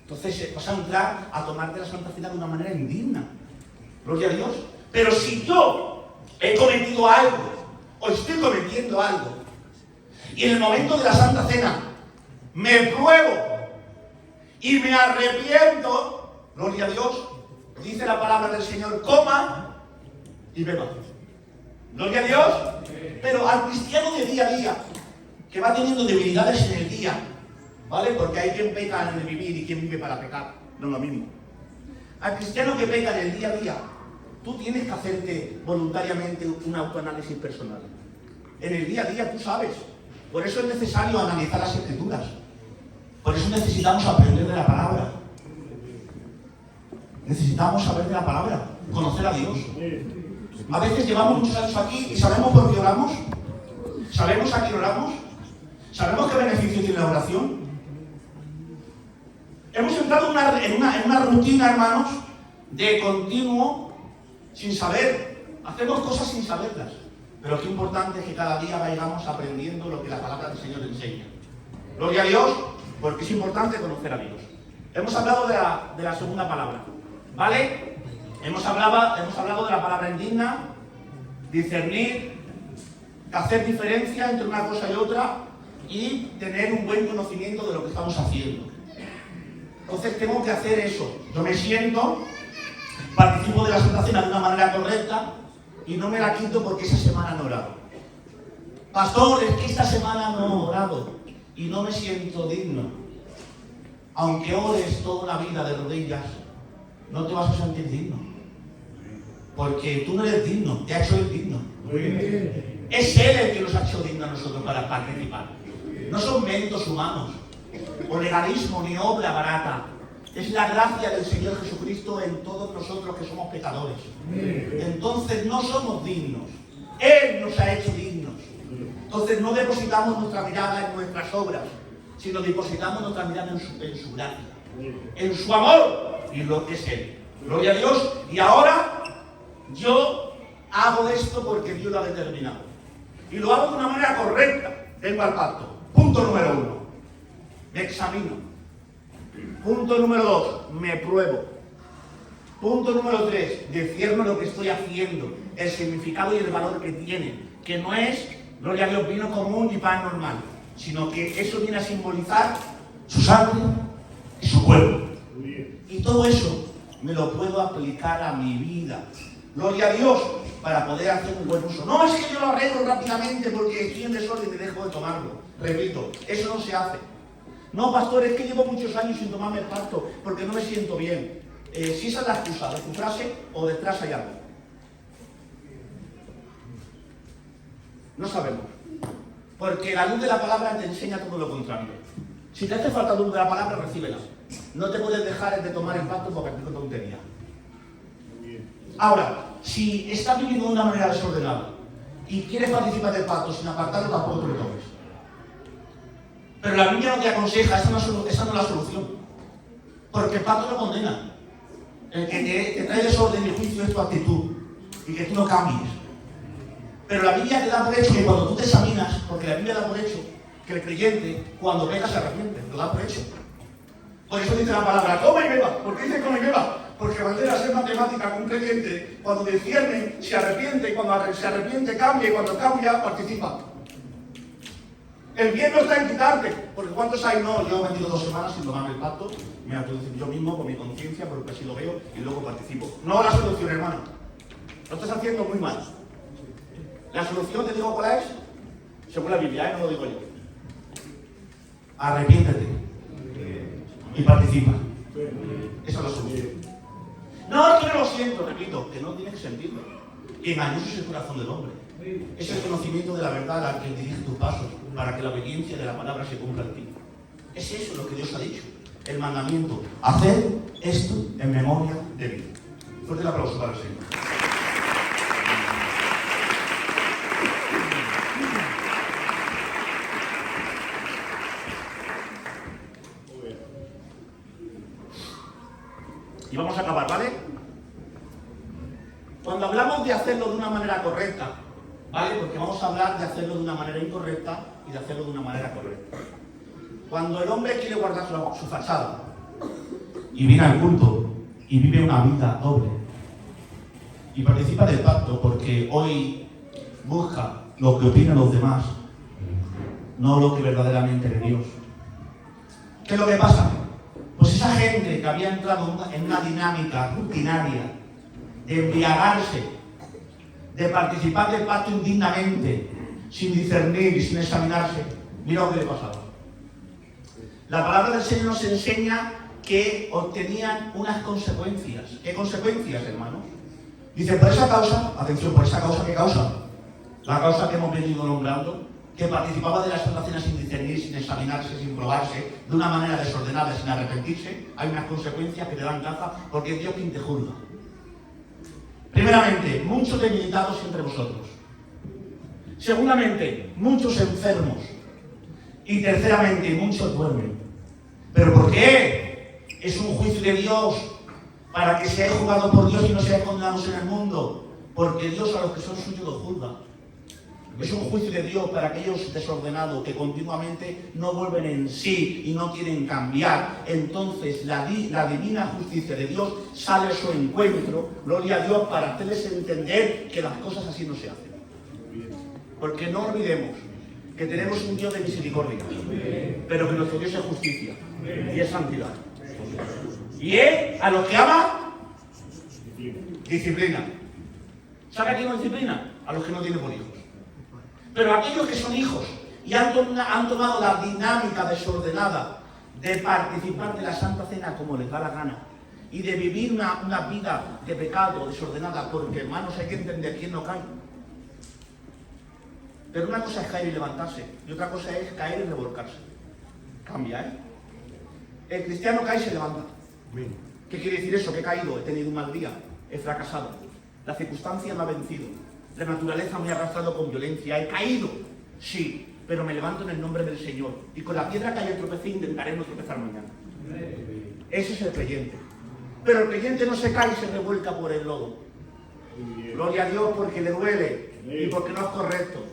Entonces vas a entrar a tomarte la Santa Cena de una manera indigna. Gloria a Dios. Pero si yo he cometido algo o estoy cometiendo algo y en el momento de la Santa Cena me pruebo y me arrepiento, gloria a Dios, dice la palabra del Señor, coma y beba. Gloria a Dios. Pero al cristiano de día a día, que va teniendo debilidades en el día, ¿vale? Porque hay quien peca en el vivir y quien vive para pecar, no es lo mismo. Al cristiano que peca en el día a día, tú tienes que hacerte voluntariamente un autoanálisis personal. En el día a día tú sabes. Por eso es necesario analizar las Escrituras. Por eso necesitamos aprender de la palabra. Necesitamos saber de la palabra, conocer a Dios. A veces llevamos muchos años aquí y sabemos por qué oramos, sabemos a quién oramos, sabemos qué beneficio tiene la oración. Hemos entrado en una rutina, hermanos, de continuo, sin saber. Hacemos cosas sin saberlas. Pero qué importante es que cada día vayamos aprendiendo lo que la palabra del Señor enseña. Gloria a Dios, porque es importante conocer a Dios. Hemos hablado de la segunda palabra, ¿vale? Hemos hablado de la palabra indigna, discernir, hacer diferencia entre una cosa y otra y tener un buen conocimiento de lo que estamos haciendo. Entonces tengo que hacer eso. Yo me siento, participo de la Santa Cena de una manera correcta y no me la quito porque esa semana no he orado. Pastor, es que esta semana no he orado y no me siento digno. Aunque ores toda una vida de rodillas, no te vas a sentir digno. Porque tú no eres digno, te ha hecho Él digno. Es Él el que nos ha hecho dignos a nosotros para participar. No son méritos humanos, o legalismo, ni obra barata. Es la gracia del Señor Jesucristo en todos nosotros que somos pecadores. Entonces no somos dignos. Él nos ha hecho dignos. Entonces no depositamos nuestra mirada en nuestras obras, sino depositamos nuestra mirada en su gracia, en su amor y lo que es Él. Gloria a Dios. Y ahora yo hago esto porque Dios lo ha determinado. Y lo hago de una manera correcta. Vengo al pacto. Punto número 1. Me examino. Punto número 2. Me pruebo. Punto número 3. Discierno lo que estoy haciendo. El significado y el valor que tiene. Que no es, gloria a Dios, vino común y pan normal. Sino que eso viene a simbolizar su sangre y su cuerpo. Y todo eso me lo puedo aplicar a mi vida. Gloria a Dios, para poder hacer un buen uso. No es que yo lo arreglo rápidamente porque estoy en desorden y dejo de tomarlo. Repito, eso no se hace. No, pastor, es que llevo muchos años sin tomarme el pacto porque no me siento bien. Si esa es la excusa de tu frase o detrás hay algo. No sabemos. Porque la luz de la palabra te enseña todo lo contrario. Si te hace falta luz de la palabra, recíbela. No te puedes dejar de tomar el pacto porque practico tontería. Ahora, si estás viviendo de una manera desordenada y quieres participar del pacto sin apartarlo, tampoco te lo tomes. Pero la Biblia no te aconseja, esa no es la solución. Porque el pacto no condena. El que te trae desorden y juicio es tu actitud y que tú no cambies. Pero la Biblia te da por hecho que cuando tú te examinas, porque la Biblia da por hecho que el creyente, cuando peca, se arrepiente, lo da por hecho. Por eso dice la palabra, toma y beba. ¿Por qué dice toma y beba? Porque bandera es matemática con un creyente, cuando discierne, se arrepiente, y cuando se arrepiente cambia, y cuando cambia, participa. El bien no está en quitarte, porque ¿cuántos hay? No, yo he vendido 2 semanas sin tomarme el pacto, me autodecir yo mismo con mi conciencia, porque así lo veo, y luego participo. No la solución, hermano. Lo estás haciendo muy mal. La solución, te digo cuál es, según la Biblia, no lo digo yo. Arrepiéntete y participa. Esa es la solución. No, es que no lo siento, repito, que no tienes que sentirlo. Engañoso es el corazón del hombre. Es el conocimiento de la verdad al que dirige tus pasos, para que la obediencia de la palabra se cumpla en ti. Es eso lo que Dios ha dicho. El mandamiento, hacer esto en memoria de mí. Fuerte el aplauso para el Señor. Y vamos a acabar, ¿vale? Cuando hablamos de hacerlo de una manera correcta, ¿vale? Porque vamos a hablar de hacerlo de una manera incorrecta y de hacerlo de una manera correcta. Cuando el hombre quiere guardar su fachada y viene al culto y vive una vida doble y participa del pacto porque hoy busca lo que opinan los demás, no lo que verdaderamente es de Dios. ¿Qué es lo que pasa? Pues esa gente que había entrado en una dinámica rutinaria de embriagarse, de participar del pacto indignamente, sin discernir y sin examinarse, mira lo que le pasaba. La palabra del Señor nos enseña que obtenían unas consecuencias. ¿Qué consecuencias, hermanos? Dice, por esa causa, atención, por esa causa, ¿qué causa? La causa que hemos venido nombrando, que participaba de la Santa Cena sin discernir, sin examinarse, sin probarse, de una manera desordenada, sin arrepentirse, hay unas consecuencias que te dan caza, porque es Dios quien te juzga. Primeramente, muchos debilitados entre vosotros. Segundamente, muchos enfermos. Y terceramente, muchos duermen. ¿Pero por qué? Es un juicio de Dios para que seáis juzgados por Dios y no seáis condenados en el mundo. Porque Dios a los que son suyos los juzga. Es un juicio de Dios para aquellos desordenados que continuamente no vuelven en sí y no quieren cambiar. Entonces la divina justicia de Dios sale a su encuentro, gloria a Dios, para hacerles entender que las cosas así no se hacen. Porque no olvidemos que tenemos un Dios de misericordia, pero que nuestro Dios es justicia y es santidad. Y Él, a los que ama, disciplina. ¿Sabe a quién no disciplina? A los que no tienen por hijos. Pero aquellos que son hijos y han tomado la dinámica desordenada de participar de la Santa Cena como les da la gana y de vivir una vida de pecado desordenada, porque hermanos hay que entender quién no cae. Pero una cosa es caer y levantarse y otra cosa es caer y revolcarse. Cambia, ¿eh? El cristiano cae y se levanta. ¿Qué quiere decir eso? Que he caído, he tenido un mal día, he fracasado. La circunstancia me ha vencido. La naturaleza me ha arrastrado con violencia. He caído, sí, pero me levanto en el nombre del Señor. Y con la piedra que ayer tropecé intentaré no tropezar mañana. Ese es el creyente. Pero el creyente no se cae y se revuelca por el lodo. Gloria a Dios porque le duele y porque no es correcto.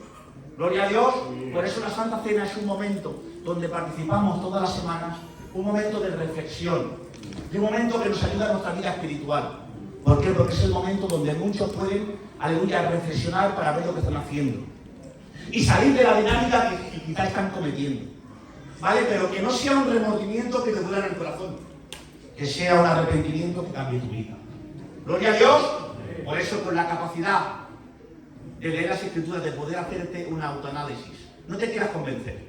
Gloria a Dios. Por eso la Santa Cena es un momento donde participamos todas las semanas, un momento de reflexión, y un momento que nos ayuda a nuestra vida espiritual. ¿Por qué? Porque es el momento donde muchos pueden, aleluya, reflexionar para ver lo que están haciendo y salir de la dinámica que quizás están cometiendo, ¿vale? Pero que no sea un remordimiento que te duela en el corazón, que sea un arrepentimiento que cambie tu vida. Gloria a Dios. Por eso, con la capacidad de leer las Escrituras, de poder hacerte un autoanálisis, no te quieras convencer,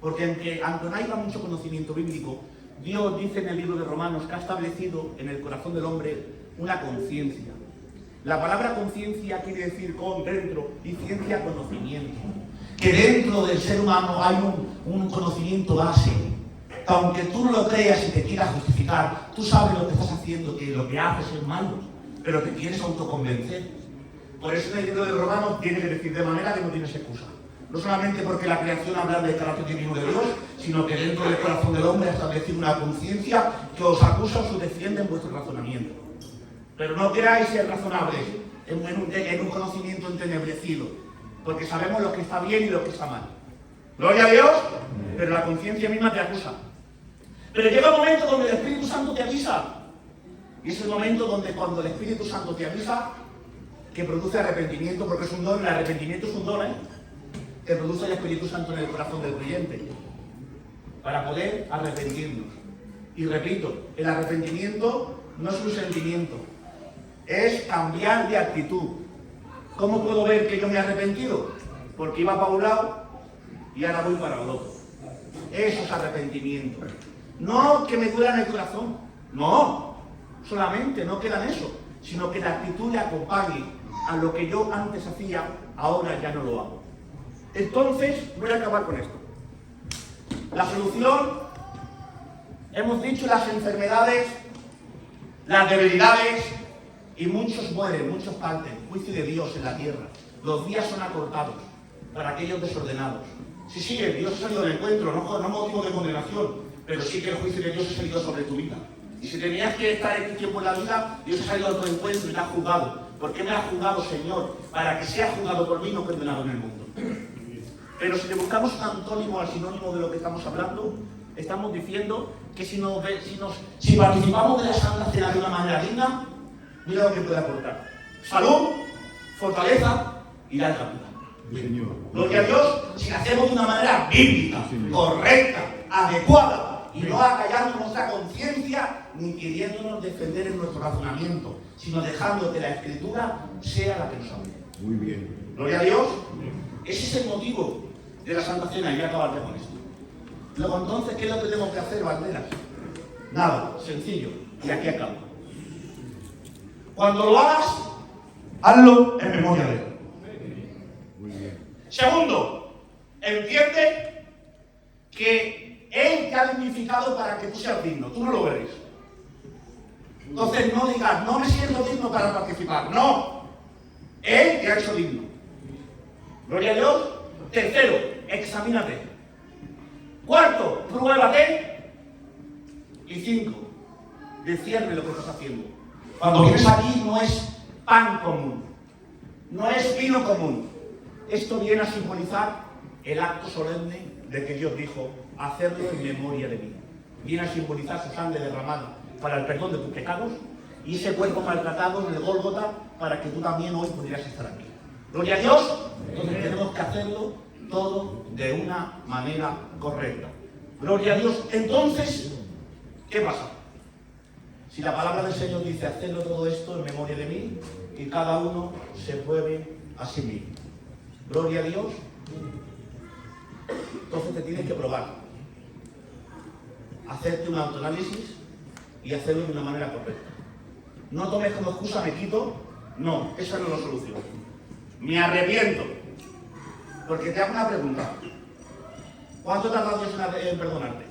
porque aunque no haya mucho conocimiento bíblico, Dios dice en el libro de Romanos que ha establecido en el corazón del hombre una conciencia. La palabra conciencia quiere decir con, dentro, y ciencia, conocimiento. Que dentro del ser humano hay un conocimiento base. Que aunque tú no lo creas y te quieras justificar, tú sabes lo que estás haciendo, que lo que haces es malo, pero te quieres autoconvencer. Por eso en el libro de Romanos tiene que decir de manera que no tienes excusa. No solamente porque la creación habla del carácter divino de Dios, sino que dentro del corazón del hombre ha establecido una conciencia que os acusa o os defiende en vuestro razonamiento. Pero no queráis ser razonables en un conocimiento entenebrecido, porque sabemos lo que está bien y lo que está mal. Gloria a Dios, pero la conciencia misma te acusa. Pero llega un momento donde el Espíritu Santo te avisa. Y es el momento donde cuando el Espíritu Santo te avisa, que produce arrepentimiento, porque es un don, el arrepentimiento es un don, que produce el Espíritu Santo en el corazón del creyente, para poder arrepentirnos. Y repito, el arrepentimiento no es un sentimiento, es cambiar de actitud. ¿Cómo puedo ver que yo me he arrepentido? Porque iba para un lado y ahora voy para el otro. Eso es arrepentimiento. No que me duela en el corazón, no, solamente no queda en eso, sino que la actitud le acompañe a lo que yo antes hacía, ahora ya no lo hago. Entonces, voy a acabar con esto. La solución, hemos dicho, las enfermedades, las debilidades, y muchos mueren, muchos parten. Juicio de Dios en la tierra. Los días son acortados para aquellos desordenados. Sí, Dios ha salido al encuentro, no motivo de condenación, pero sí que el juicio de Dios ha salido sobre tu vida. Y si tenías que estar en tiempo en la vida, Dios ha salido a tu encuentro y te ha juzgado. ¿Por qué me has juzgado, Señor? Para que seas juzgado por mí, no condenado en el mundo. Pero si le buscamos un antónimo al sinónimo de lo que estamos hablando, estamos diciendo que si participamos de la Santa Cena de una manera digna, mira lo que puede aportar: salud, fortaleza y larga vida. Gloria a Dios, si lo hacemos de una manera bíblica, correcta, adecuada, y no acallando nuestra conciencia ni queriéndonos defender en nuestro razonamiento, sino dejando que la Escritura sea la que nos hable. Muy bien. Gloria a Dios. Ese es el motivo de la Santa Cena, y voy a acabar con esto. Luego entonces, ¿qué es lo que tengo que hacer, Banderas? Nada, sencillo, y aquí acabo. Cuando lo hagas, hazlo en memoria de él. Segundo, entiende que Él te ha dignificado para que tú seas digno. Tú no lo eres. Entonces no digas, no me siento digno para participar. No. Él te ha hecho digno. Gloria a Dios. Tercero, examínate. Cuarto, pruébate. Y 5, discierne lo que estás haciendo. Cuando vienes aquí no es pan común, no es vino común. Esto viene a simbolizar el acto solemne de que Dios dijo, hacerlo en memoria de mí. Viene a simbolizar su sangre derramada para el perdón de tus pecados y ese cuerpo maltratado en el Gólgota para que tú también hoy pudieras estar aquí. Gloria a Dios. Entonces tenemos que hacerlo todo de una manera correcta. Gloria a Dios. Entonces, ¿qué pasa? Si la palabra del Señor dice, hacedlo todo esto en memoria de mí, y cada uno se pruebe a sí mismo. Gloria a Dios. Entonces te tienes que probar. Hacerte un autoanálisis y hacerlo de una manera correcta. No tomes como excusa, me quito. No, esa no es la solución. Me arrepiento. Porque te hago una pregunta. ¿Cuánto tarda Dios en perdonarte?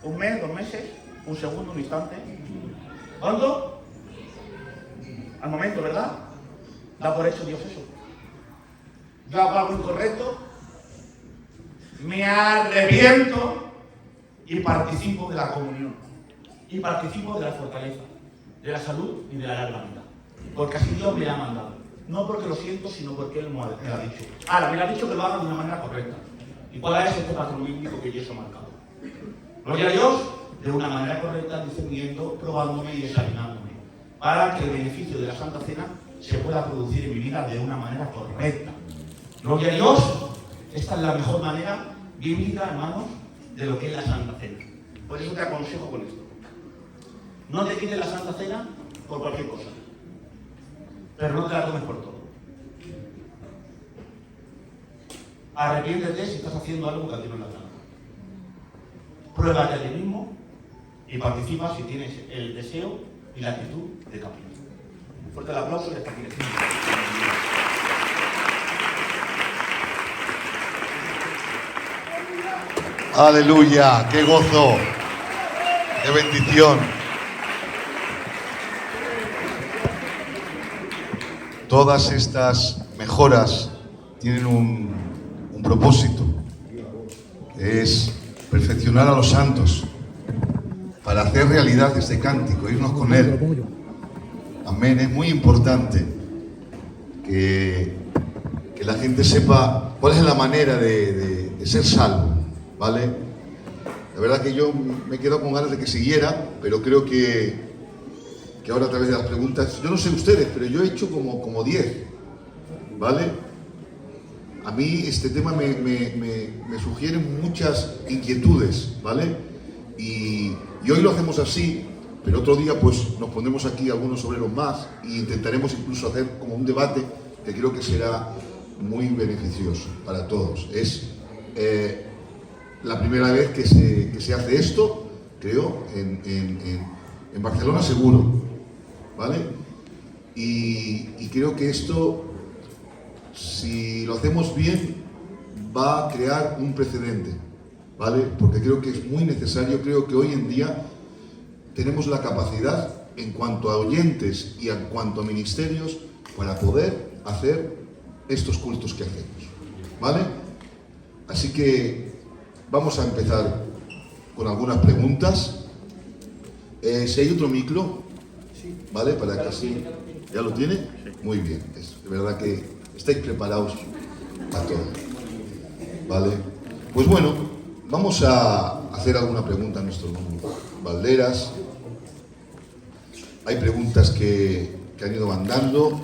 ¿Un mes, 2 meses? ¿Un segundo, un instante? ¿Cuánto? Al momento, ¿verdad? Da por hecho Dios eso. Yo hago algo incorrecto, me arrepiento y participo de la comunión. Y participo de la fortaleza, de la salud y de la larga vida. Porque así Dios me la ha mandado. No porque lo siento, sino porque Él me lo ha dicho. Ahora, me lo ha dicho que lo haga de una manera correcta. ¿Y cuál es este patrón bíblico que Dios ha marcado? Gloria a Dios, de una manera correcta, discerniendo, probándome y examinándome, para que el beneficio de la Santa Cena se pueda producir en mi vida de una manera correcta. Gloria a Dios, esta es la mejor manera bíblica, hermanos, de lo que es la Santa Cena. Por eso te aconsejo con esto. No te quites la Santa Cena por cualquier cosa, pero no te la tomes por todo. Arrepiéntete si estás haciendo algo que a ti no le agrada. Pruébate a ti mismo y participa si tienes el deseo y la actitud de cambiar. Un fuerte el aplauso y hasta aquí. Aleluya, qué gozo, qué bendición. Todas estas mejoras tienen un propósito, que es perfeccionar a los santos para hacer realidad este cántico, irnos con él. Amén. Es muy importante que la gente sepa cuál es la manera de ser salvo, ¿vale? La verdad que yo me quedo con ganas de que siguiera, pero creo que ahora a través de las preguntas, yo no sé ustedes, pero yo he hecho como 10, ¿vale? A mí este tema me sugiere muchas inquietudes, ¿vale? Y hoy lo hacemos así, pero otro día pues nos pondremos aquí algunos obreros más e intentaremos incluso hacer como un debate que creo que será muy beneficioso para todos. Es la primera vez que se hace esto, creo, en Barcelona seguro, ¿vale? Y creo que esto, si lo hacemos bien, va a crear un precedente, ¿vale? Porque creo que es muy necesario. Creo que hoy en día tenemos la capacidad, en cuanto a oyentes y en cuanto a ministerios, para poder hacer estos cultos que hacemos, ¿vale? Así que vamos a empezar con algunas preguntas. Si hay otro micro, ¿vale? Para que así... ¿Ya lo tiene? Muy bien. Es de verdad que estáis preparados a todo, ¿vale? Pues bueno, vamos a hacer alguna pregunta a nuestro hermano Valderas. Hay preguntas que han ido mandando.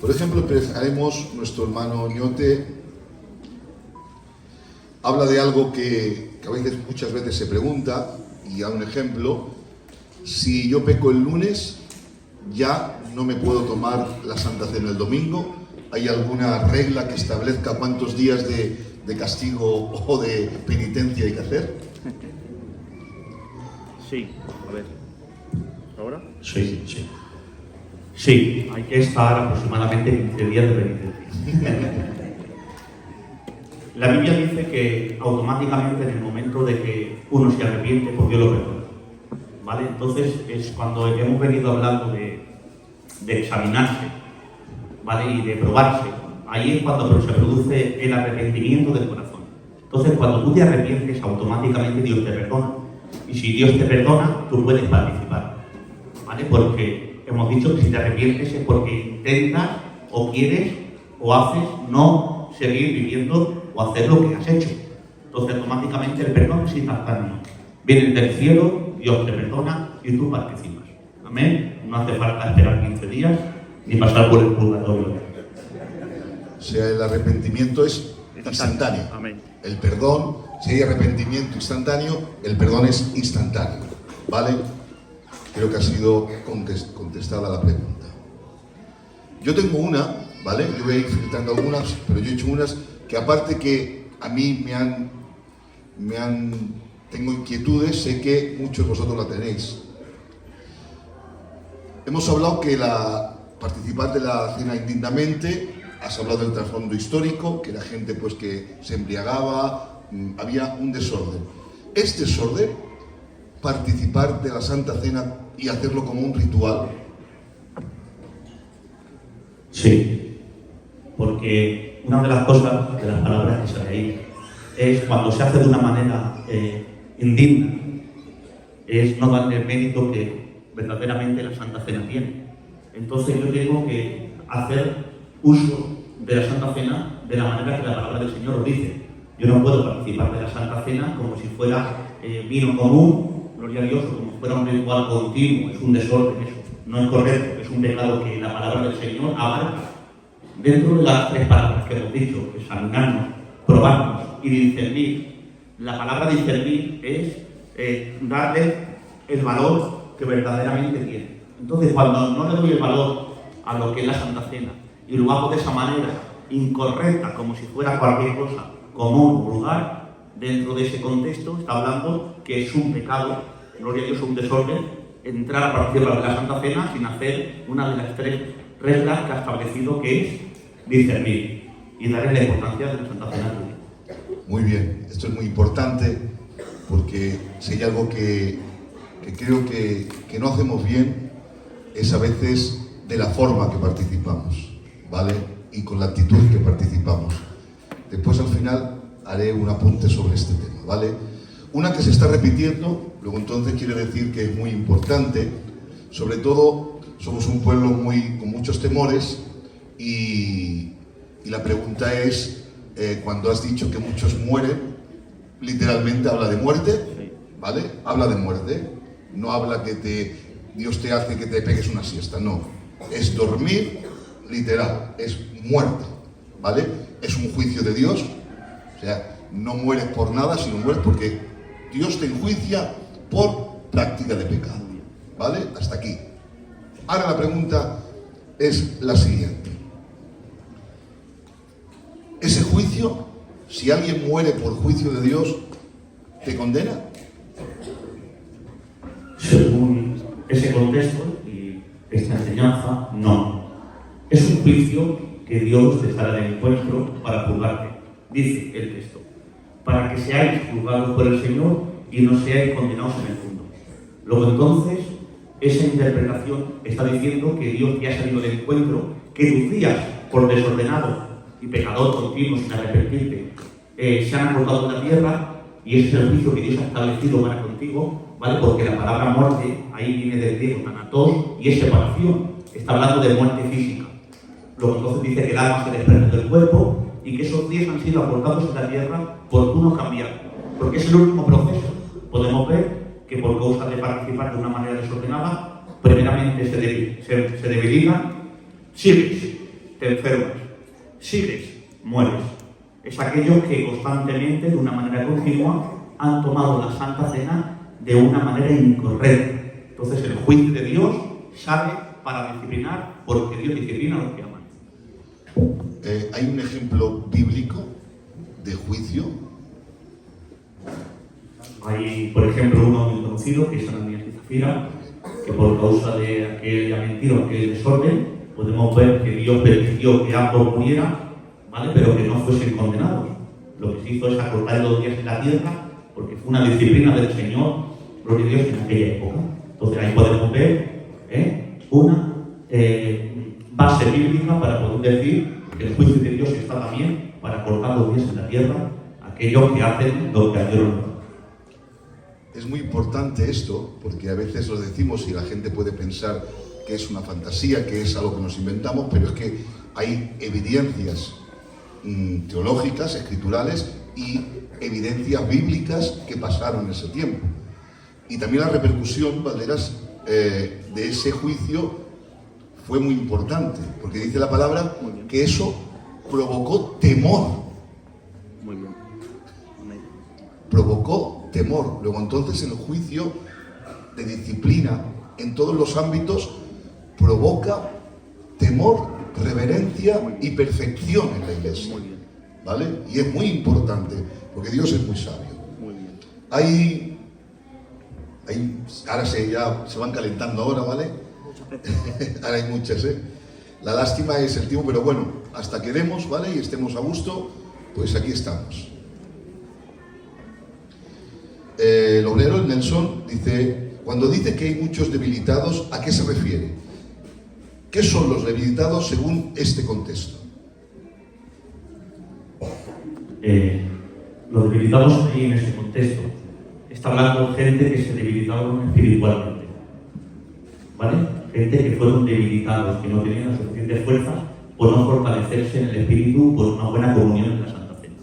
Por ejemplo, empezaremos, nuestro hermano Ñote habla de algo que a veces, muchas veces se pregunta, y da un ejemplo: si yo peco el lunes, ya no me puedo tomar la Santa Cena el domingo. ¿Hay alguna regla que establezca cuántos días de castigo o de penitencia hay que hacer? Sí, a ver. ¿Ahora? Sí. Sí, hay que estar aproximadamente 15 días de penitencia. La Biblia dice que automáticamente en el momento de que uno se arrepiente, pues Dios lo perdona. ¿Vale? Entonces es cuando hemos venido hablando de examinarse, ¿vale? Y de probarse. Ahí es cuando se produce el arrepentimiento del corazón. Entonces cuando tú te arrepientes, automáticamente Dios te perdona. Y si Dios te perdona, tú puedes participar. ¿Vale? Porque hemos dicho que si te arrepientes es porque intentas o quieres o haces no seguir viviendo o hacer lo que has hecho. Entonces automáticamente el perdón es instantáneo. Viene del cielo, Dios te perdona y tú participas. Amén. No hace falta esperar 15 días ni pasar por el purgatorio. O sea, el arrepentimiento es instantáneo. Amén. El perdón, si hay arrepentimiento instantáneo, el perdón es instantáneo. ¿Vale? Creo que ha sido contestada la pregunta. Yo tengo una, ¿vale? Yo voy a ir filtrando algunas, pero yo he hecho unas que aparte que a mí tengo inquietudes, sé que muchos de vosotros la tenéis. Hemos hablado que participar de la cena indignamente, has hablado del trasfondo histórico, que la gente pues que se embriagaba, había un desorden. ¿Es desorden participar de la Santa Cena y hacerlo como un ritual? Sí, porque una de las cosas, de las palabras que sale ahí, es cuando se hace de una manera indigna, es no darle el mérito que verdaderamente la Santa Cena tiene. Entonces yo tengo que hacer uso de la Santa Cena de la manera que la palabra del Señor lo dice. Yo no puedo participar de la Santa Cena como si fuera vino común, gloria a Dios, o como fuera un ritual continuo, es un desorden eso. No es correcto, es un pecado que la palabra del Señor abarca. Dentro de las tres palabras que hemos dicho, examinarnos, probarnos y discernir, la palabra discernir es darle el valor que verdaderamente tiene. Entonces, cuando no le doy el valor a lo que es la Santa Cena y lo hago de esa manera incorrecta, como si fuera cualquier cosa común o vulgar, dentro de ese contexto está hablando que es un pecado, gloria a Dios, un desorden, entrar a participar de la Santa Cena sin hacer una de las tres reglas que ha establecido, que es discernir y darle la importancia de la Santa Cena. Muy bien, esto es muy importante porque si hay algo que creo que no hacemos bien es a veces de la forma que participamos, ¿vale? Y con la actitud que participamos. Después al final haré un apunte sobre este tema, ¿vale? Una que se está repitiendo, luego entonces quiere decir que es muy importante, sobre todo somos un pueblo con muchos temores y la pregunta es, cuando has dicho que muchos mueren, literalmente habla de muerte, ¿vale? Habla de muerte, no habla que Dios te hace que te pegues una siesta, no, es dormir literal, es muerte, ¿vale? Es un juicio de Dios, o sea, no mueres por nada, sino mueres porque Dios te enjuicia por práctica de pecado, ¿vale? Hasta aquí. Ahora la pregunta es la siguiente. ¿Ese juicio, si alguien muere por juicio de Dios, te condena? Según ese contexto y esta enseñanza, no. Es un juicio que Dios te sale del encuentro para juzgarte. Dice el texto, para que seáis juzgados por el Señor y no seáis condenados en el mundo. Luego entonces, esa interpretación está diciendo que Dios te ha salido del encuentro, que tus días, por desordenado y pecador continuo sin arrepentirte, se han acortado de la tierra, y ese es el juicio que Dios ha establecido para contigo, ¿vale? Porque la palabra muerte, ahí viene del griego thanatos, y es separación, está hablando de muerte física. Luego entonces dice que el alma se desprende del cuerpo y que esos días han sido acortados en la tierra por tú no cambiar, porque es el último proceso. Podemos ver que por causa de participar de una manera desordenada, primeramente se debilitan, sigues, te enfermas, sigues, mueres. Es aquellos que constantemente, de una manera continua, han tomado la Santa Cena de una manera incorrecta. Entonces el juicio de Dios sale para disciplinar, porque Dios disciplina a los que aman. ¿Hay un ejemplo bíblico de juicio? Hay, por ejemplo, uno muy conocido, que es Ananías y Zafira, que por causa de aquella mentira, aquel desorden, podemos ver que Dios permitió que ambos murieran, ¿vale? Pero que no fuesen condenados. Lo que se hizo es acortar los días en la tierra, porque fue una disciplina del Señor, gloria a Dios, en aquella época. Entonces ahí podemos ver una base bíblica para poder decir que el juicio de Dios está también para acortar los días en la tierra, aquellos que hacen lo que a Dios no. Es muy importante esto, porque a veces lo decimos y la gente puede pensar que es una fantasía, que es algo que nos inventamos, pero es que hay evidencias teológicas, escriturales y evidencias bíblicas que pasaron en ese tiempo. Y también la repercusión, Valderas, de ese juicio fue muy importante, porque dice la palabra que eso provocó temor. Muy bien. Provocó temor. Luego entonces el juicio de disciplina en todos los ámbitos provoca temor, reverencia y perfección en la iglesia. Muy bien. ¿Vale? Y es muy importante, porque Dios es muy sabio. Muy bien. Ahora se van calentando ahora, ¿vale? Ahora hay muchas, ¿eh? La lástima es el tiempo, pero bueno, hasta que demos, ¿vale? Y estemos a gusto, pues aquí estamos. El obrero, Nelson, dice, cuando dice que hay muchos debilitados, ¿a qué se refiere? ¿Qué son los debilitados según este contexto? Los debilitados ahí en ese contexto está hablando de gente que se debilitaron espiritualmente, ¿vale? Gente que fueron debilitados, que no tenían la suficiente fuerza por no fortalecerse en el espíritu, por una buena comunión en la Santa Cena.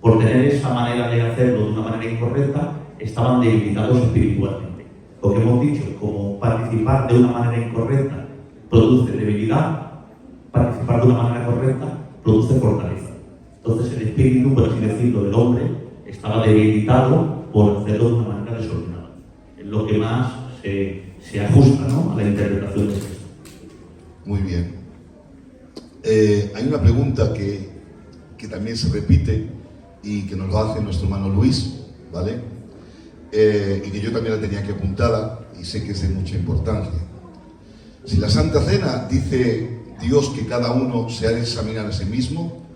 Por tener esa manera de hacerlo de una manera incorrecta, estaban debilitados espiritualmente. Lo que hemos dicho, como participar de una manera incorrecta produce debilidad, participar de una manera correcta produce fortaleza. Entonces el espíritu, por así decirlo, del hombre estaba debilitado por hacerlo de una manera desordenada. Es lo que más se ajusta, ¿no?, a la interpretación de esto. Muy bien. Hay una pregunta que también se repite y que nos lo hace nuestro hermano Luis, ¿vale? Y que yo también la tenía aquí apuntada y sé que es de mucha importancia. Si la Santa Cena dice Dios que cada uno se ha de examinar a sí mismo,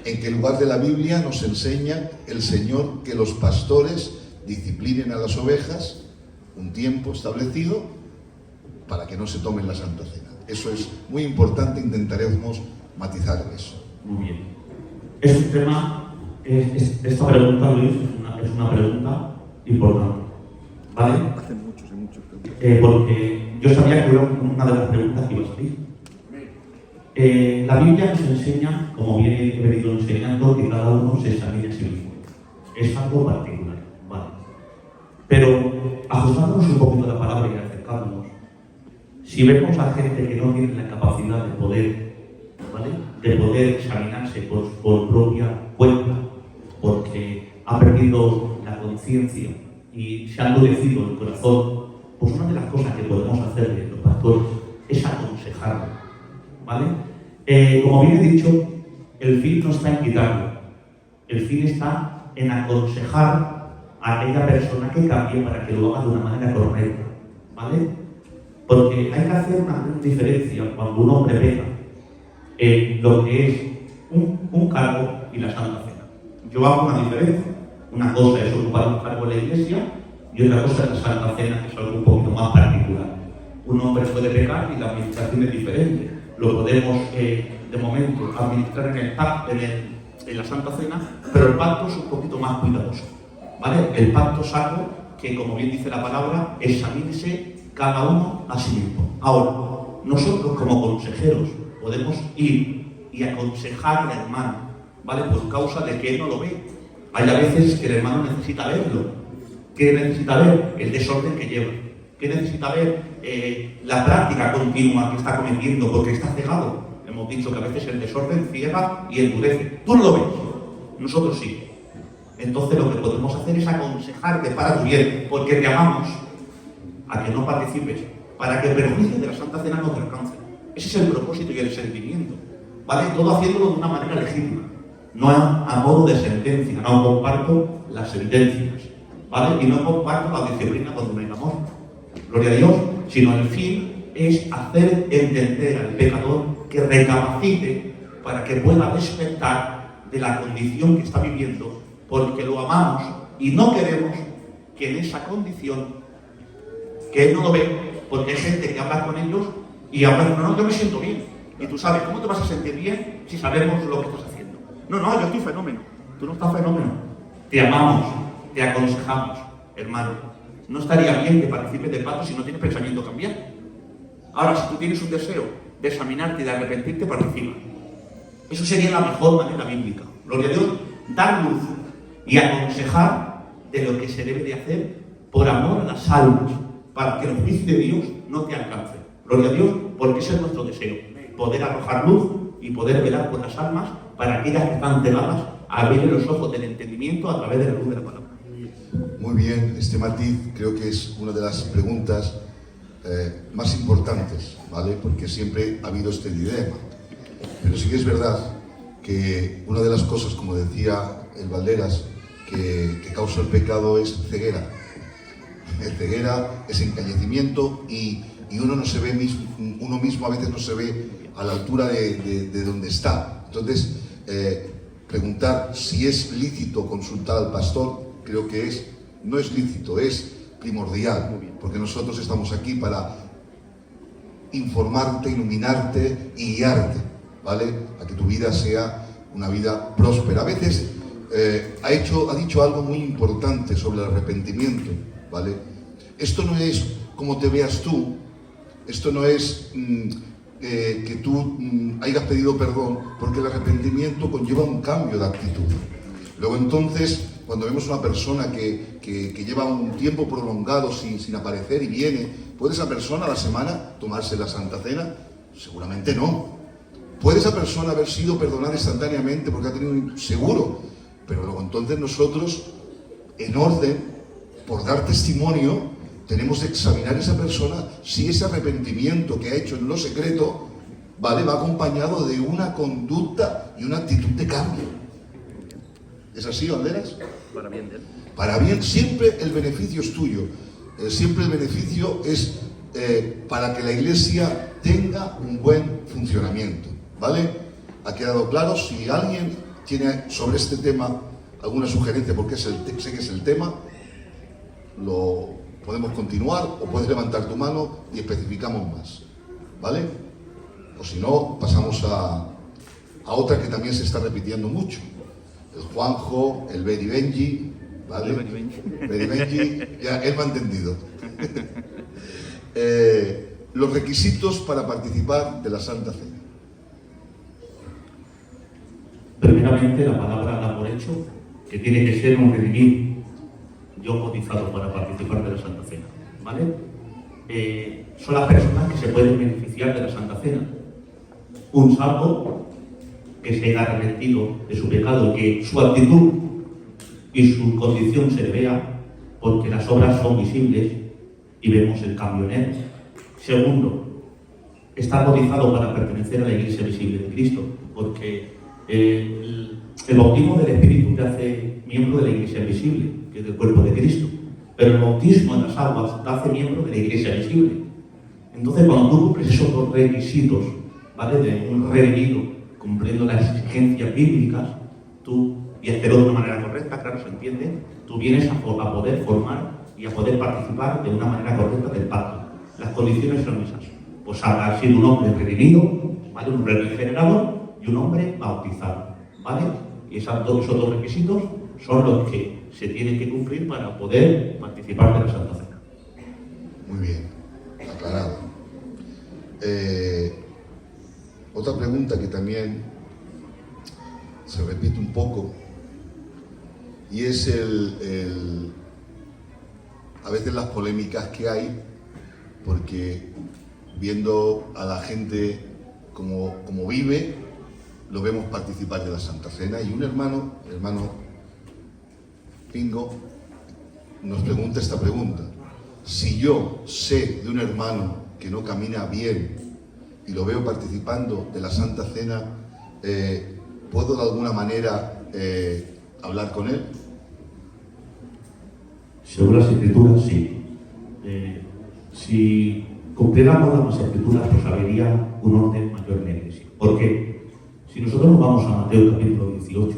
¿en qué lugar de la Biblia nos enseña el Señor que los pastores disciplinen a las ovejas un tiempo establecido para que no se tomen la Santa Cena? Eso es muy importante, intentaremos matizar eso. Muy bien. Es un tema, esta pregunta, Luis, es una pregunta importante, ¿vale? Hace muchos preguntas. Porque yo sabía que era una de las preguntas que iba a salir. La Biblia nos enseña, como viene he venido enseñando, que cada uno se examine a sí mismo. Es algo particular, ¿vale? Pero ajustándonos un poquito a la palabra y acercándonos, si vemos a gente que no tiene la capacidad de poder, ¿vale?, de poder examinarse por propia cuenta, porque ha perdido la conciencia y se ha endurecido el corazón, pues una de las cosas que podemos hacerle los pastores es aconsejarlo, ¿vale? Como bien he dicho, el fin no está en quitarlo, el fin está en aconsejar a aquella persona que cambie para que lo haga de una manera correcta, ¿vale? Porque hay que hacer una gran diferencia cuando un hombre peca en lo que es un cargo y la Santa Cena. Yo hago una diferencia. Una cosa es ocupar un cargo en la iglesia y otra cosa es la Santa Cena, que es algo un poquito más particular. Un hombre puede pecar y la administración es diferente. Lo podemos, de momento, administrar en la Santa Cena, pero el pacto es un poquito más cuidadoso, ¿vale? El pacto es algo que, como bien dice la palabra, examínese cada uno a sí mismo. Ahora, nosotros como consejeros podemos ir y aconsejar al hermano, ¿vale?, por causa de que él no lo ve. Hay a veces que el hermano necesita verlo. ¿Qué necesita ver? El desorden que lleva. ¿Qué necesita ver? La práctica continua que está cometiendo, porque está cegado. Hemos dicho que a veces el desorden ciega y endurece. Tú no lo ves, nosotros sí. Entonces lo que podemos hacer es aconsejarte para tu bien, porque te amamos, a que no participes, para que el perjuicio de la Santa Cena no te alcance. Ese es el propósito y el sentimiento, ¿vale? Todo haciéndolo de una manera legítima, no a modo de sentencia. No comparto las sentencias, ¿vale? Y no comparto la disciplina cuando no hay amor. gloria a Dios, sino el fin es hacer entender al pecador que recapacite para que pueda despertar de la condición que está viviendo, porque lo amamos y no queremos que en esa condición, que él no lo ve, porque hay gente que habla con ellos y habla, no, yo me siento bien. Y tú sabes, ¿cómo te vas a sentir bien si sabemos lo que estás haciendo? No, yo estoy fenómeno. Tú no estás fenómeno. Te amamos, te aconsejamos, hermano. No estaría bien que participes del pacto si no tienes pensamiento cambiar. Ahora, si tú tienes un deseo de examinarte y de arrepentirte, participa. Eso sería la mejor manera bíblica. Gloria a Dios, dar luz y aconsejar de lo que se debe de hacer por amor a las almas, para que el juicio de Dios no te alcance. Gloria a Dios, porque ese es nuestro deseo, poder arrojar luz y poder velar por las almas para aquellas que están cegadas, a abrir los ojos del entendimiento a través de la luz de la palabra. Muy bien, este matiz creo que es una de las preguntas más importantes, ¿vale? Porque siempre ha habido este dilema. Pero sí que es verdad que una de las cosas, como decía el Valderas, que causa el pecado es ceguera. Ceguera es encallecimiento y uno no se ve uno mismo a veces no se ve a la altura de donde está. Entonces, preguntar si es lícito consultar al pastor, creo que no es lícito, es primordial, porque nosotros estamos aquí para informarte, iluminarte y guiarte, ¿vale? A que tu vida sea una vida próspera. A veces ha dicho algo muy importante sobre el arrepentimiento, ¿vale? Esto no es como te veas tú, esto no es que tú hayas pedido perdón, porque el arrepentimiento conlleva un cambio de actitud. Luego entonces, cuando vemos una persona que lleva un tiempo prolongado sin aparecer y viene, ¿puede esa persona a la semana tomarse la Santa Cena? Seguramente no. ¿Puede esa persona haber sido perdonada instantáneamente porque ha tenido un seguro? Pero luego entonces nosotros, en orden, por dar testimonio, tenemos que examinar a esa persona si ese arrepentimiento que ha hecho en lo secreto, ¿vale?, va acompañado de una conducta y una actitud de cambio. ¿Es así, Banderas? Para bien de él. Para bien, siempre el beneficio es tuyo. Siempre el beneficio es para que la Iglesia tenga un buen funcionamiento, ¿vale? ¿Ha quedado claro? Si alguien tiene sobre este tema alguna sugerencia, porque sé que es el tema, lo podemos continuar o puedes levantar tu mano y especificamos más, ¿vale? O si no, pasamos a otra que también se está repitiendo mucho. El Juanjo, el Beri Benji, ¿vale? Beri Benji, ya él me ha entendido. Los requisitos para participar de la Santa Cena. Primeramente, la palabra da por hecho que tiene que ser un redimido. Yo bautizado para participar de la Santa Cena, ¿vale? Son las personas que se pueden beneficiar de la Santa Cena. Un salvo que se haya arrepentido de su pecado, que su actitud y su condición se le vea, porque las obras son visibles y vemos el cambio en él. Segundo, está bautizado para pertenecer a la Iglesia visible de Cristo, porque el bautismo del Espíritu te hace miembro de la Iglesia visible, que es del cuerpo de Cristo, pero el bautismo en las aguas te hace miembro de la Iglesia visible. Entonces, cuando tú cumples esos dos requisitos, ¿vale?, de un redimido, cumpliendo las exigencias bíblicas, tú, y hacerlo de una manera correcta, claro, se entiende, tú vienes a poder formar y a poder participar de una manera correcta del pacto. Las condiciones son esas. Pues habrá sido un hombre redimido, ¿vale?, un regenerado y un hombre bautizado, ¿vale? Y esos dos requisitos son los que se tienen que cumplir para poder participar de la Santa Cena. Muy bien, aclarado. Otra pregunta que también se repite un poco y es a veces las polémicas que hay, porque viendo a la gente como vive, lo vemos participar de la Santa Cena, y un hermano, el hermano Pingo, nos pregunta esta pregunta: si yo sé de un hermano que no camina bien y lo veo participando de la Santa Cena, ¿puedo de alguna manera hablar con él? Según las Escrituras, sí. Si cumpliéramos las escrituras, pues habría un orden mayor en la Iglesia. ¿Por qué? Si nosotros nos vamos a Mateo capítulo 18,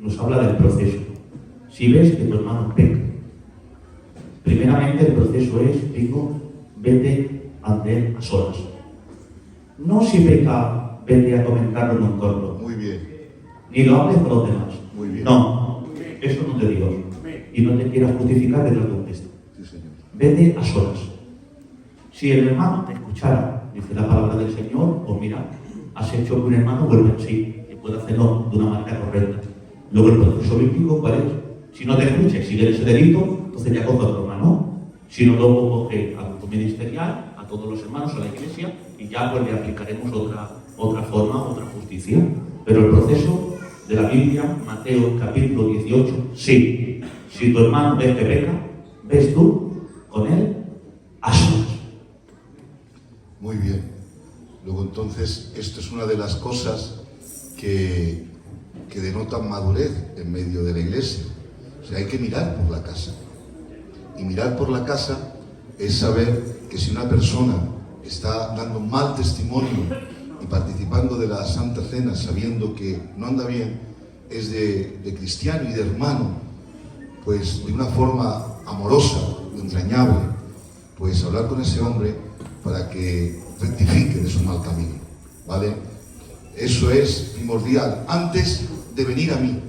nos habla del proceso. Si ves que tu hermano peca, primeramente el proceso es, digo, vete ante él a solas. No si peca, vete a comentarlo en un corto. Muy bien. Ni lo hables con los demás. Muy bien. No, eso no es de Dios. Y no te quieras justificar detrás de un texto. Sí, señor. Vete a solas. Si el hermano te escuchara, dice la palabra del Señor, pues mira, has hecho que un hermano vuelva en sí y pueda hacerlo de una manera correcta. Luego el proceso bíblico, ¿cuál es? Si no te escucha y sigue ese delito, entonces ya coge a tu hermano. Si no, luego coge al grupo ministerial, a todos los hermanos, a la iglesia, y ya pues le aplicaremos otra forma, otra justicia. Pero el proceso de la Biblia, Mateo capítulo 18, sí. Si tu hermano ves que peca, ves tú con él a solas. Muy bien. Luego entonces, esto es una de las cosas que denotan madurez en medio de la iglesia. O sea, hay que mirar por la casa. Y mirar por la casa es saber que si una persona está dando mal testimonio y participando de la Santa Cena sabiendo que no anda bien, es de cristiano y de hermano, pues de una forma amorosa, entrañable, pues hablar con ese hombre para que rectifique de su mal camino, ¿vale? Eso es primordial, antes de venir a mí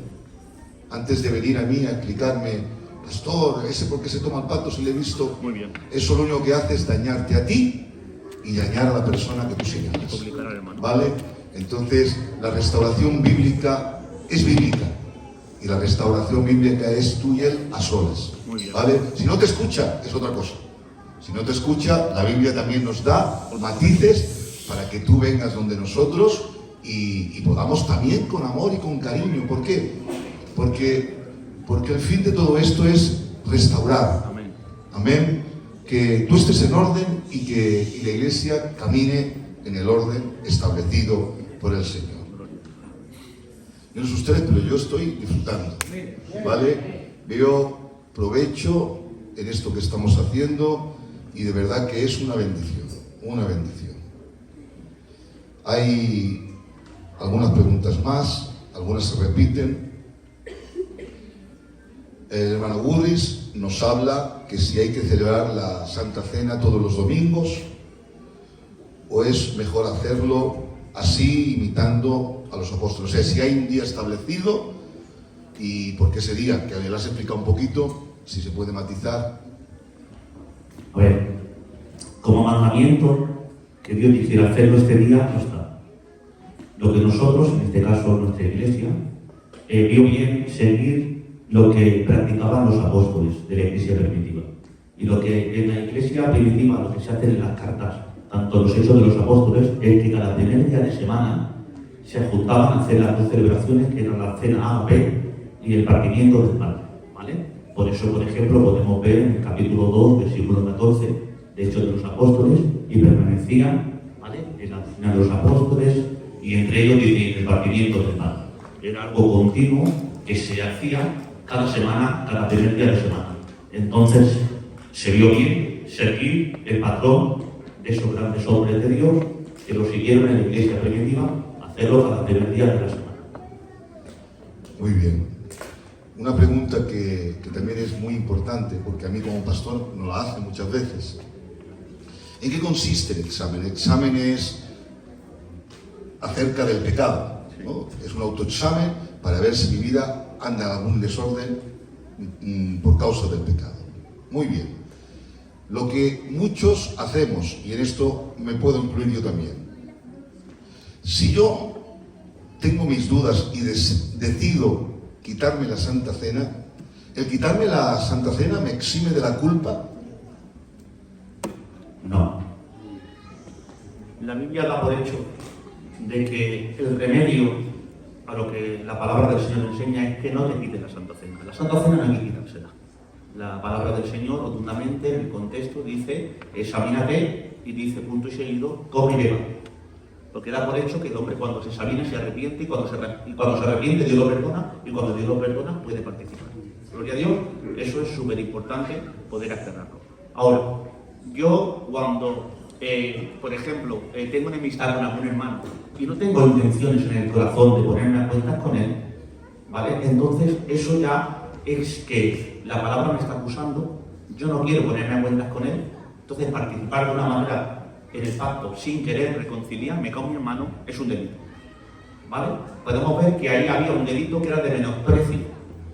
a explicarme, pastor, ese por qué se toma el pato si le he visto. Muy bien. Eso lo único que hace es dañarte a ti y dañar a la persona que tú señalas, Complicar al hermano. ¿vale? Entonces, la restauración bíblica es bíblica y la restauración bíblica es tú y él a solas, Muy bien. ¿vale? Si no te escucha, es otra cosa. Si no te escucha, la Biblia también nos da matices para que tú vengas donde nosotros y podamos también con amor y con cariño. ¿Por qué? Porque el fin de todo esto es restaurar. Amén. Amén. Que tú estés en orden y que la iglesia camine en el orden establecido por el Señor. Yo no sé ustedes, pero yo estoy disfrutando, ¿vale? Veo provecho en esto que estamos haciendo y de verdad que es una bendición, una bendición. Hay algunas preguntas más, algunas se repiten. El hermano Gurris nos habla que si hay que celebrar la Santa Cena todos los domingos o es mejor hacerlo así, imitando a los apóstoles. O sea, si hay un día establecido y por qué ese día, que le has explicado un poquito, si se puede matizar. A ver, como mandamiento que Dios quisiera hacerlo este día, no está. Lo que nosotros, en este caso nuestra iglesia, vio bien seguir lo que practicaban los apóstoles de la iglesia primitiva. Y lo que en la iglesia primitiva, lo que se hace en las cartas, tanto los hechos de los apóstoles, es que cada primer día de semana se juntaban a hacer las dos celebraciones, que eran la cena agape y el partimiento del pan, ¿vale? Por eso, por ejemplo, podemos ver en el capítulo 2, versículo 14, de Hechos de los Apóstoles, y permanecían, ¿vale?, en la cena de los apóstoles, y entre ellos dice el partimiento del pan. Era algo continuo que se hacía cada semana, cada primer día de semana. Entonces, se vio bien seguir el patrón de esos grandes hombres de Dios que lo siguieron en la iglesia primitiva, hacerlo cada primer día de la semana. Muy bien. Una pregunta que también es muy importante, porque a mí como pastor nos la hacen muchas veces. ¿En qué consiste el examen? El examen es acerca del pecado, ¿no? Es un autoexamen para ver si mi vida anda en algún desorden por causa del pecado. Muy bien. Lo que muchos hacemos, y en esto me puedo incluir yo también, si yo tengo mis dudas y decido quitarme la Santa Cena, ¿el quitarme la Santa Cena me exime de la culpa? No. La Biblia da por hecho de que el remedio a lo que la palabra del Señor enseña es que no te quites la Santa Cena. La Santa Cena no hay que quitársela. La palabra del Señor, rotundamente, en el contexto, dice, examínate, y dice, punto y seguido, come y beba. Porque da por hecho que el hombre cuando se examina se arrepiente, y cuando se arrepiente Dios lo perdona, y cuando Dios lo perdona puede participar. Gloria a Dios, eso es súper importante poder aclararlo. Ahora, Yo cuando, por ejemplo, tengo enemistad con algún hermano y no tengo intenciones en el corazón de ponerme a cuentas con él, ¿vale? Entonces eso ya es que la palabra me está acusando, yo no quiero ponerme a cuentas con él, entonces participar de una manera en el pacto sin querer reconciliarme con mi hermano es un delito, ¿vale? Podemos ver que ahí había un delito que era de menosprecio,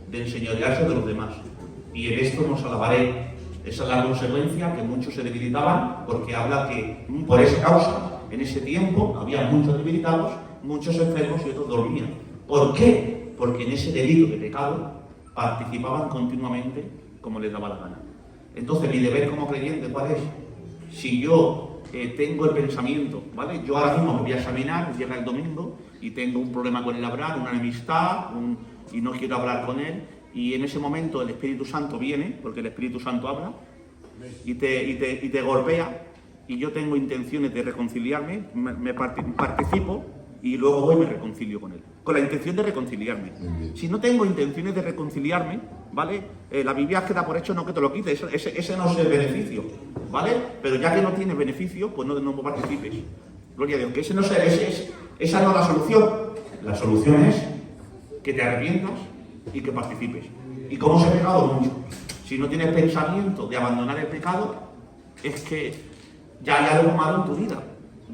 de enseñorearse de los demás, y en esto nos alabaré. Esa es la consecuencia, que muchos se debilitaban, porque habla que por esa causa, en ese tiempo, había muchos debilitados, muchos enfermos y otros dormían. ¿Por qué? Porque en ese delito de pecado participaban continuamente como les daba la gana. Entonces, mi deber como creyente, ¿cuál es? Si yo tengo el pensamiento, ¿vale? Yo ahora mismo me voy a examinar, llega el domingo, y tengo un problema con el Abraham, una enemistad, y no quiero hablar con él, y en ese momento el Espíritu Santo viene, porque el Espíritu Santo habla, y te golpea, y yo tengo intenciones de reconciliarme, participo, y luego voy y me reconcilio con él, con la intención de reconciliarme. Si no tengo intenciones de reconciliarme, ¿vale? La Biblia queda por hecho, no que te lo quites, ese no es el beneficio, ¿vale? Pero ya que no tiene beneficio, pues no participes. Gloria a Dios, que esa no es la solución. La solución es que te arrepientas y que participes. ¿Y cómo se ha pecado? Mucho. Si no tienes pensamiento de abandonar el pecado, es que ya hay algo malo en tu vida.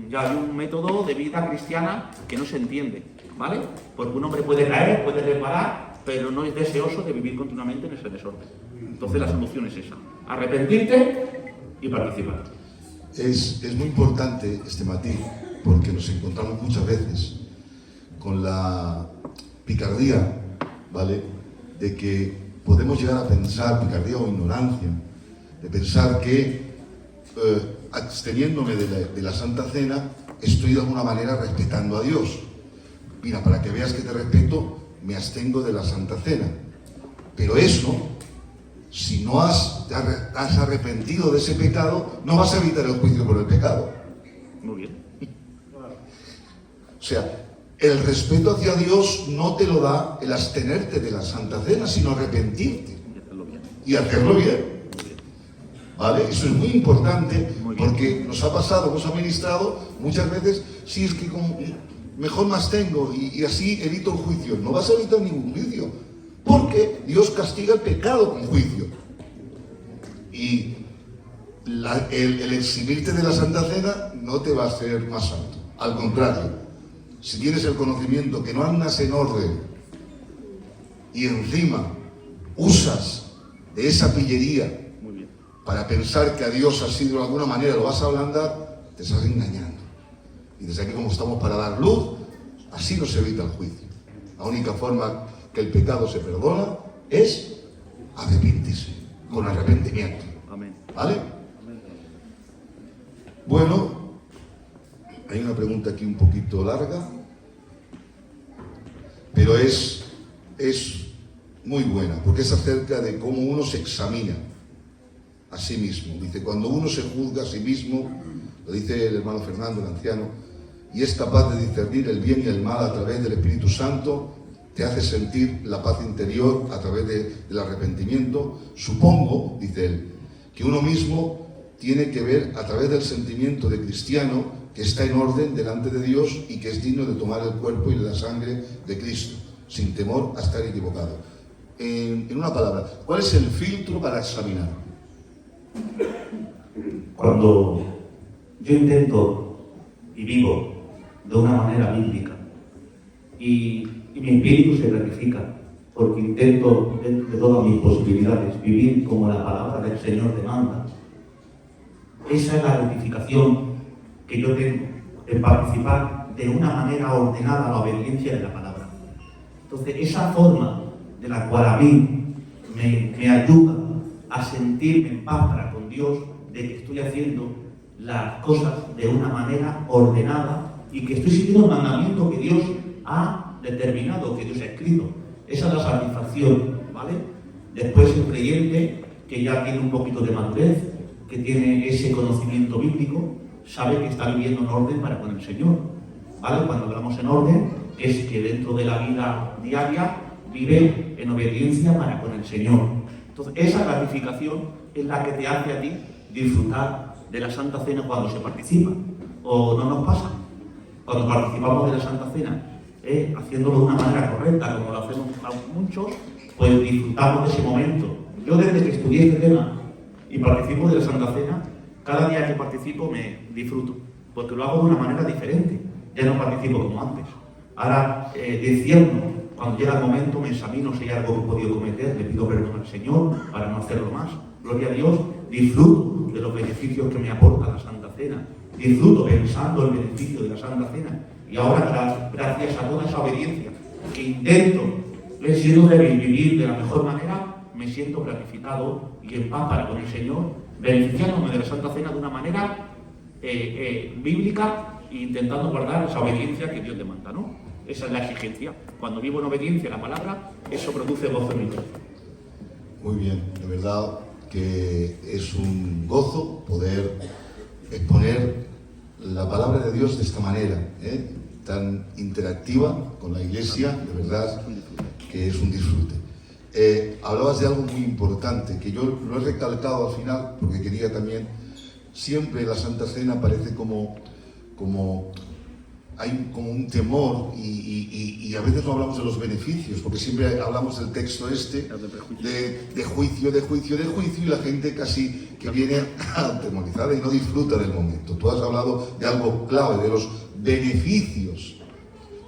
Ya hay un método de vida cristiana que no se entiende, ¿vale? Porque un hombre puede caer, puede reparar, pero no es deseoso de vivir continuamente en ese desorden. Entonces la solución es esa: arrepentirte y participar. Es muy importante este matiz, porque nos encontramos muchas veces con la picardía, ¿vale?, de que podemos llegar a pensar, picardía o ignorancia, de pensar que absteniéndome de la Santa Cena estoy de alguna manera respetando a Dios. Mira, para que veas que te respeto, me abstengo de la Santa Cena. Pero eso, si no te has arrepentido de ese pecado, no vas a evitar el juicio por el pecado. Muy bien. O sea, el respeto hacia Dios no te lo da el abstenerte de la Santa Cena, sino arrepentirte y hacerlo bien. ¿Vale? Eso es muy importante, porque nos ha pasado, nos ha ministrado muchas veces, sí, es que mejor más tengo y así evito el juicio. No vas a evitar ningún juicio, porque Dios castiga el pecado con juicio. Y el eximirte de la Santa Cena no te va a hacer más santo. Al contrario, si tienes el conocimiento que no andas en orden y encima usas de esa pillería para pensar que a Dios así de alguna manera lo vas a ablandar, te estás engañando. Y desde aquí, como estamos para dar luz, así no se evita el juicio. La única forma que el pecado se perdona es arrepentirse, con arrepentimiento. Amén. ¿Vale? Bueno, hay una pregunta aquí un poquito larga, pero es muy buena, porque es acerca de cómo uno se examina a sí mismo. Dice, cuando uno se juzga a sí mismo, lo dice el hermano Fernando, el anciano, y es capaz de discernir el bien y el mal a través del Espíritu Santo, te hace sentir la paz interior a través del arrepentimiento. Supongo, dice él, que uno mismo tiene que ver a través del sentimiento de cristiano que está en orden delante de Dios y que es digno de tomar el cuerpo y la sangre de Cristo, sin temor a estar equivocado. En una palabra, ¿cuál es el filtro para examinar? Cuando yo intento y vivo de una manera bíblica y mi espíritu se gratifica porque intento dentro de todas mis posibilidades vivir como la palabra del Señor demanda, esa es la gratificación que yo tengo en participar de una manera ordenada a la obediencia de la palabra. Entonces, esa forma de la cual a mí me ayuda a sentirme en paz para con Dios, de que estoy haciendo las cosas de una manera ordenada y que estoy siguiendo el mandamiento que Dios ha determinado, que Dios ha escrito. Esa es la satisfacción, ¿vale? Después el creyente que ya tiene un poquito de madurez, que tiene ese conocimiento bíblico, sabe que está viviendo en orden para con el Señor, ¿vale? Cuando hablamos en orden, es que dentro de la vida diaria vive en obediencia para con el Señor. Entonces, esa gratificación es la que te hace a ti disfrutar de la Santa Cena cuando se participa, o no nos pasa. Cuando participamos de la Santa Cena, haciéndolo de una manera correcta, como lo hacemos muchos, pues disfrutamos de ese momento. Yo desde que estudié este tema y participo de la Santa Cena, cada día que participo me disfruto, porque lo hago de una manera diferente. Ya no participo como antes. Ahora discierno, cuando llega el momento, me examino si hay algo que he podido cometer, le pido perdón al Señor para no hacerlo más. Gloria a Dios, disfruto de los beneficios que me aporta la Santa Cena. Disfruto pensando el beneficio de la Santa Cena. Y ahora, gracias a toda esa obediencia que intento, le siento de vivir de la mejor manera, me siento gratificado y en paz para con el Señor, beneficiándome de la Santa Cena de una manera bíblica e intentando guardar esa obediencia que Dios demanda, ¿no? Esa es la exigencia. Cuando vivo en obediencia a la palabra, eso produce gozo en mi corazón. Muy bien, de verdad que es un gozo poder exponer la palabra de Dios de esta manera, tan interactiva con la Iglesia, de verdad que es un disfrute. Hablabas de algo muy importante, que yo lo he recalcado al final, porque quería también, siempre la Santa Cena parece como hay como un temor y a veces no hablamos de los beneficios, porque siempre hablamos del texto este de juicio, y la gente casi que viene atemorizada y no disfruta del momento. Tú has hablado de algo clave, de los beneficios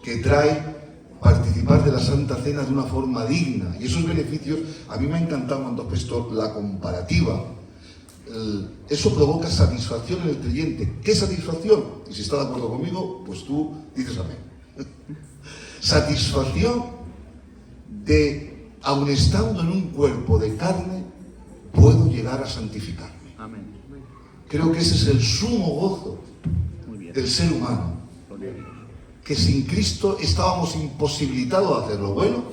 que trae participar de la Santa Cena de una forma digna. Y esos beneficios, a mí me ha encantado cuando has puesto la comparativa. Eso provoca satisfacción en el creyente. ¿Qué satisfacción? Y si está de acuerdo conmigo, pues tú dices amén. Satisfacción de, aun estando en un cuerpo de carne, puedo llegar a santificarme. Amén. Creo que ese es el sumo gozo del ser humano. Que sin Cristo estábamos imposibilitados de hacer lo bueno,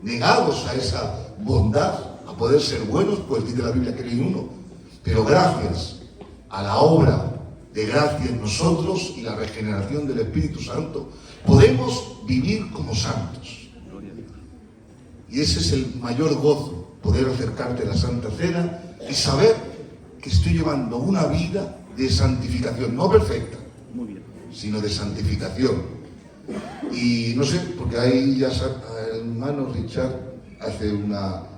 negados a esa bondad, a poder ser buenos, pues dice la Biblia que no hay uno. Pero gracias a la obra de gracia en nosotros y la regeneración del Espíritu Santo, podemos vivir como santos. Y ese es el mayor gozo, poder acercarte a la Santa Cena y saber que estoy llevando una vida de santificación, no perfecta, sino de santificación. Y no sé, porque ahí ya el hermano Richard hace una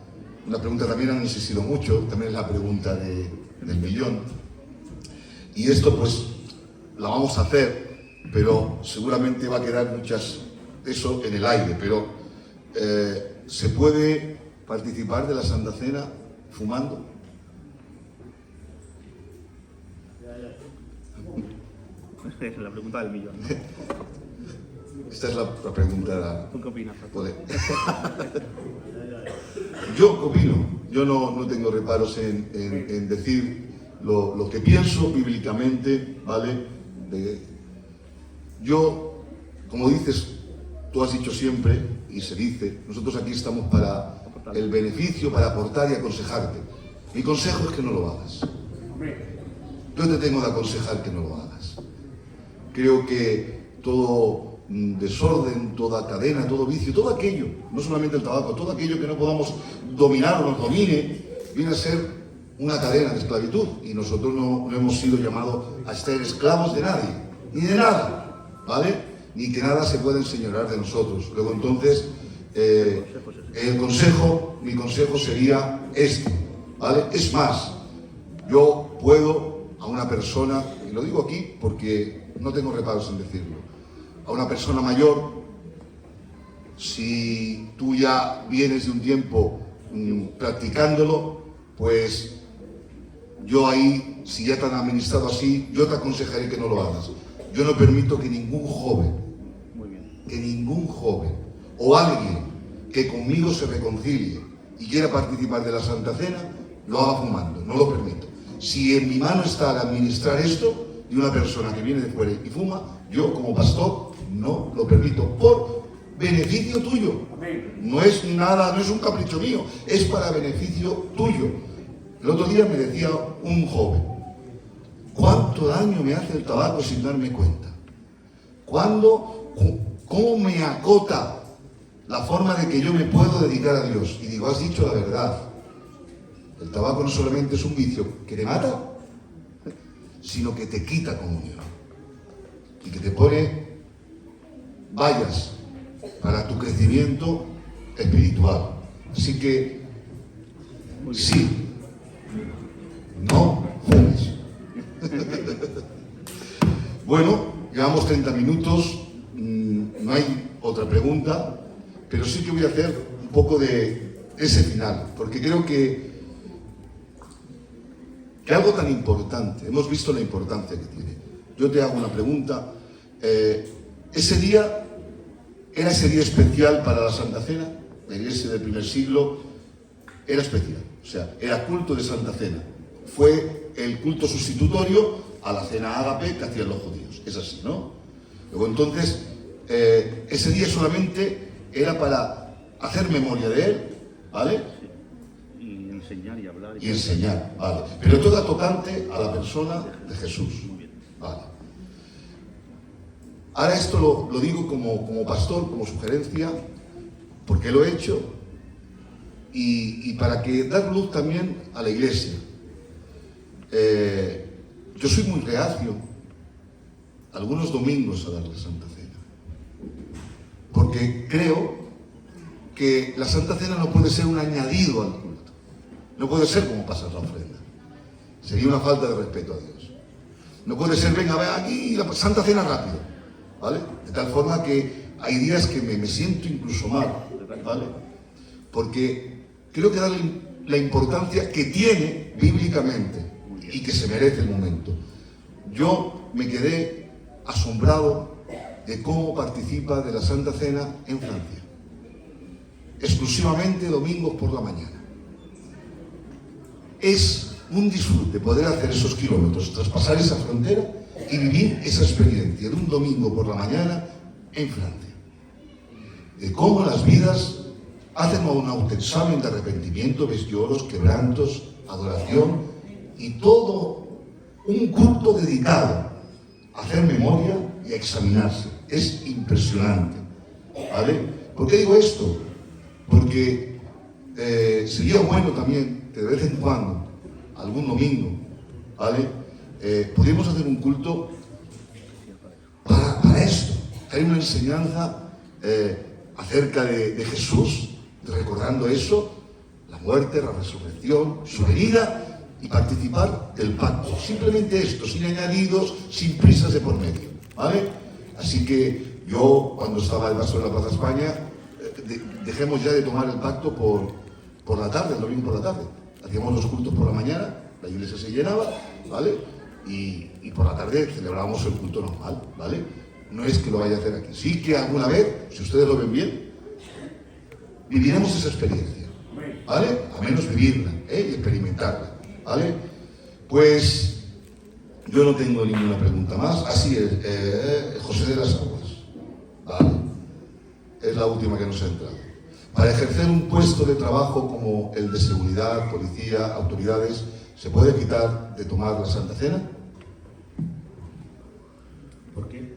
pregunta, también han insistido mucho, también es la pregunta del millón. Y esto pues la vamos a hacer, pero seguramente va a quedar eso en el aire, pero ¿se puede participar de la Santa Cena fumando? Es la pregunta del millón, ¿no? Esta es la pregunta. ¿Tú qué opinas? Yo opino, yo no tengo reparos en decir lo que pienso bíblicamente, ¿vale? Yo, como dices, tú has dicho siempre, y se dice, nosotros aquí estamos para el beneficio, para aportar y aconsejarte. Mi consejo es que no lo hagas. Yo te tengo de aconsejar que no lo hagas. Creo que todo desorden, toda cadena, todo vicio, todo aquello, no solamente el tabaco, todo aquello que no podamos dominar o nos domine, viene a ser una cadena de esclavitud. Y nosotros no hemos sido llamados a ser esclavos de nadie, ni de nada, ¿vale? Ni que nada se pueda enseñorear de nosotros. Luego entonces, mi consejo sería este, ¿vale? Es más, yo puedo a una persona, y lo digo aquí porque no tengo reparos en decirlo, a una persona mayor, si tú ya vienes de un tiempo practicándolo, pues yo ahí, si ya te han administrado así, yo te aconsejaré que no lo hagas. Yo no permito que ningún joven o alguien que conmigo se reconcilie y quiera participar de la Santa Cena, lo haga fumando, no lo permito. Si en mi mano está el administrar esto de una persona que viene de fuera y fuma, yo como pastor no lo permito, por beneficio tuyo. No es nada, no es un capricho mío, es para beneficio tuyo. El otro día me decía un joven, ¿cuánto daño me hace el tabaco sin darme cuenta? ¿Cómo me acota la forma de que yo me puedo dedicar a Dios? Y digo, has dicho la verdad. El tabaco no solamente es un vicio que te mata, sino que te quita comunión y que te pone vallas para tu crecimiento espiritual. Así que sí, no fumes. Bueno, llevamos 30 minutos, no hay otra pregunta, pero sí que voy a hacer un poco de ese final, porque creo que algo tan importante, hemos visto la importancia que tiene. Yo te hago una pregunta, ¿ese día era ese día especial para la Santa Cena? La Iglesia del primer siglo era especial, o sea, era culto de Santa Cena. Fue el culto sustitutorio a la cena ágape que hacían los judíos. Es así, ¿no? Luego entonces, ese día solamente era para hacer memoria de él, ¿vale? Y enseñar y hablar. Y enseñar, ¿vale? Pero toda tocante a la persona de Jesús, ¿vale? Ahora esto lo digo como pastor, como sugerencia, porque lo he hecho, y para que dar luz también a la Iglesia. Yo soy muy reacio algunos domingos a dar la Santa Cena, porque creo que la Santa Cena no puede ser un añadido al culto, no puede ser como pasar la ofrenda, sería una falta de respeto a Dios. No puede ser, venga, ve aquí la Santa Cena rápido, ¿vale? De tal forma que hay días que me siento incluso mal, ¿vale? Porque creo que darle la importancia que tiene bíblicamente y que se merece el momento. Yo me quedé asombrado de cómo participa de la Santa Cena en Francia. Exclusivamente domingos por la mañana. Es un disfrute poder hacer esos kilómetros, traspasar esa frontera y vivir esa experiencia de un domingo por la mañana en Francia. De cómo las vidas hacen un autoexamen de arrepentimiento, ves lloros, quebrantos, adoración y todo un culto dedicado a hacer memoria y a examinarse. Es impresionante, ¿vale? ¿Por qué digo esto? Porque sería bueno también que de vez en cuando, algún domingo, ¿vale? Podríamos hacer un culto para esto. Hay una enseñanza acerca de Jesús, recordando eso, la muerte, la resurrección, su venida, y participar del pacto. Simplemente esto, sin añadidos, sin prisas de por medio, ¿vale? Así que yo, cuando estaba el pastor de la Plaza España, dejemos ya de tomar el pacto por la tarde, el domingo por la tarde. Hacíamos los cultos por la mañana, la iglesia se llenaba, ¿vale? Y por la tarde celebrábamos el culto normal, ¿vale? No es que lo vaya a hacer aquí. Sí que alguna vez, si ustedes lo ven bien, viviremos esa experiencia, ¿vale? A menos vivirla, y experimentarla, ¿vale? Pues yo no tengo ninguna pregunta más. Así es, José de las Aguas, ¿vale? Es la última que nos ha entrado. Para ejercer un puesto de trabajo como el de seguridad, policía, autoridades, ¿se puede quitar de tomar la Santa Cena? ¿Por qué?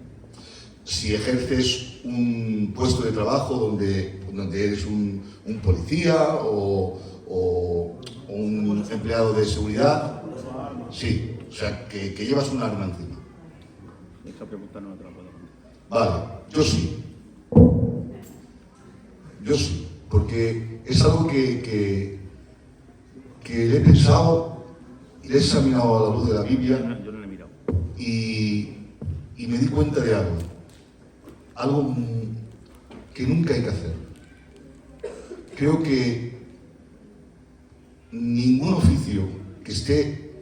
Si ejerces un puesto de trabajo donde eres un policía o un empleado de seguridad, sí, o sea, que llevas un arma encima. Esa pregunta no la puedo contestar. Vale, yo sí. Yo sí, porque es algo que le he pensado y le he examinado a la luz de la Biblia Yo no la he mirado. y me di cuenta de algo que nunca hay que hacer. Creo que ningún oficio que esté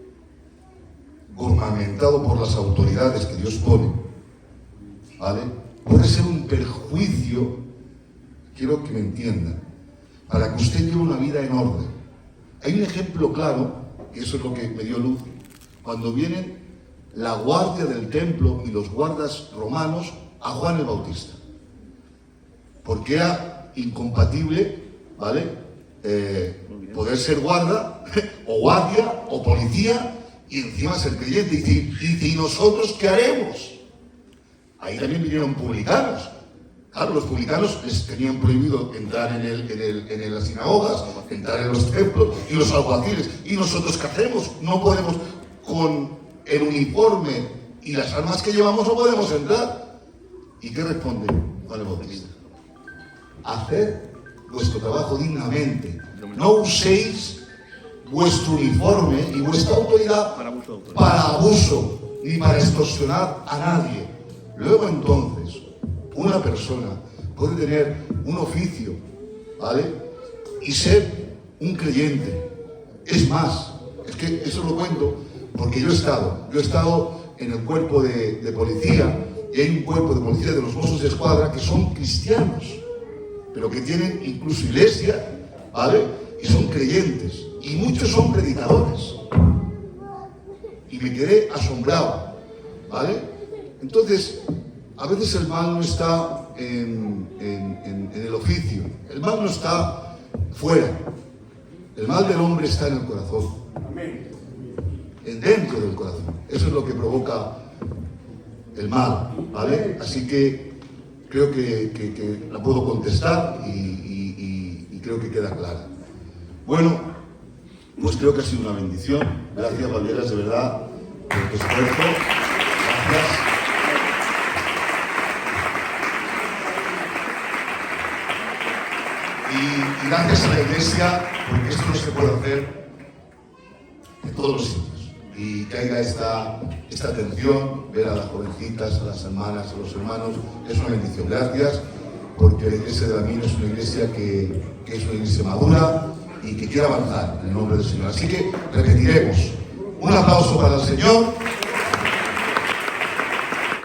gobernamentado por las autoridades que Dios pone, ¿vale?, puede ser un perjuicio, quiero que me entiendan, para que usted lleve una vida en orden. Hay un ejemplo claro, y eso es lo que me dio luz, cuando vienen la guardia del templo y los guardas romanos a Juan el Bautista, porque era incompatible, ¿vale?, poder ser guarda o guardia o policía y encima ser creyente. Y dice, ¿y nosotros qué haremos? Ahí también vinieron publicanos. Claro, los publicanos les tenían prohibido entrar en las sinagogas, entrar en los templos, y los alguaciles. ¿Y nosotros qué hacemos? No podemos, con el uniforme y las armas que llevamos no podemos entrar. ¿Y qué responde Juan el Bautista? Haced vuestro trabajo dignamente. No uséis vuestro uniforme y vuestra autoridad para abuso ni para extorsionar a nadie. Luego entonces, una persona puede tener un oficio, ¿vale? Y ser un creyente. Es más, es que eso lo cuento porque yo he estado en el cuerpo de policía, y hay un cuerpo de policía de los Mossos de Escuadra que son cristianos, pero que tienen incluso iglesia, ¿vale? Y son creyentes, y muchos son predicadores. Y me quedé asombrado, ¿vale? Entonces, a veces el mal no está en el oficio, el mal no está fuera, el mal del hombre está en el corazón, en dentro del corazón. Eso es lo que provoca el mal, ¿vale? Así que creo que la puedo contestar y creo que queda clara. Bueno, pues creo que ha sido una bendición. Gracias, Valderas, de verdad, por tu esfuerzo. Gracias. Y gracias a la Iglesia, porque esto no se puede hacer en todos los sitios. Y que haya esta atención, ver a las jovencitas, a las hermanas, a los hermanos, es una bendición. Gracias, porque la Iglesia de la Mina es una iglesia que es una iglesia madura y que quiere avanzar en el nombre del Señor. Así que repetiremos. Un aplauso para el Señor.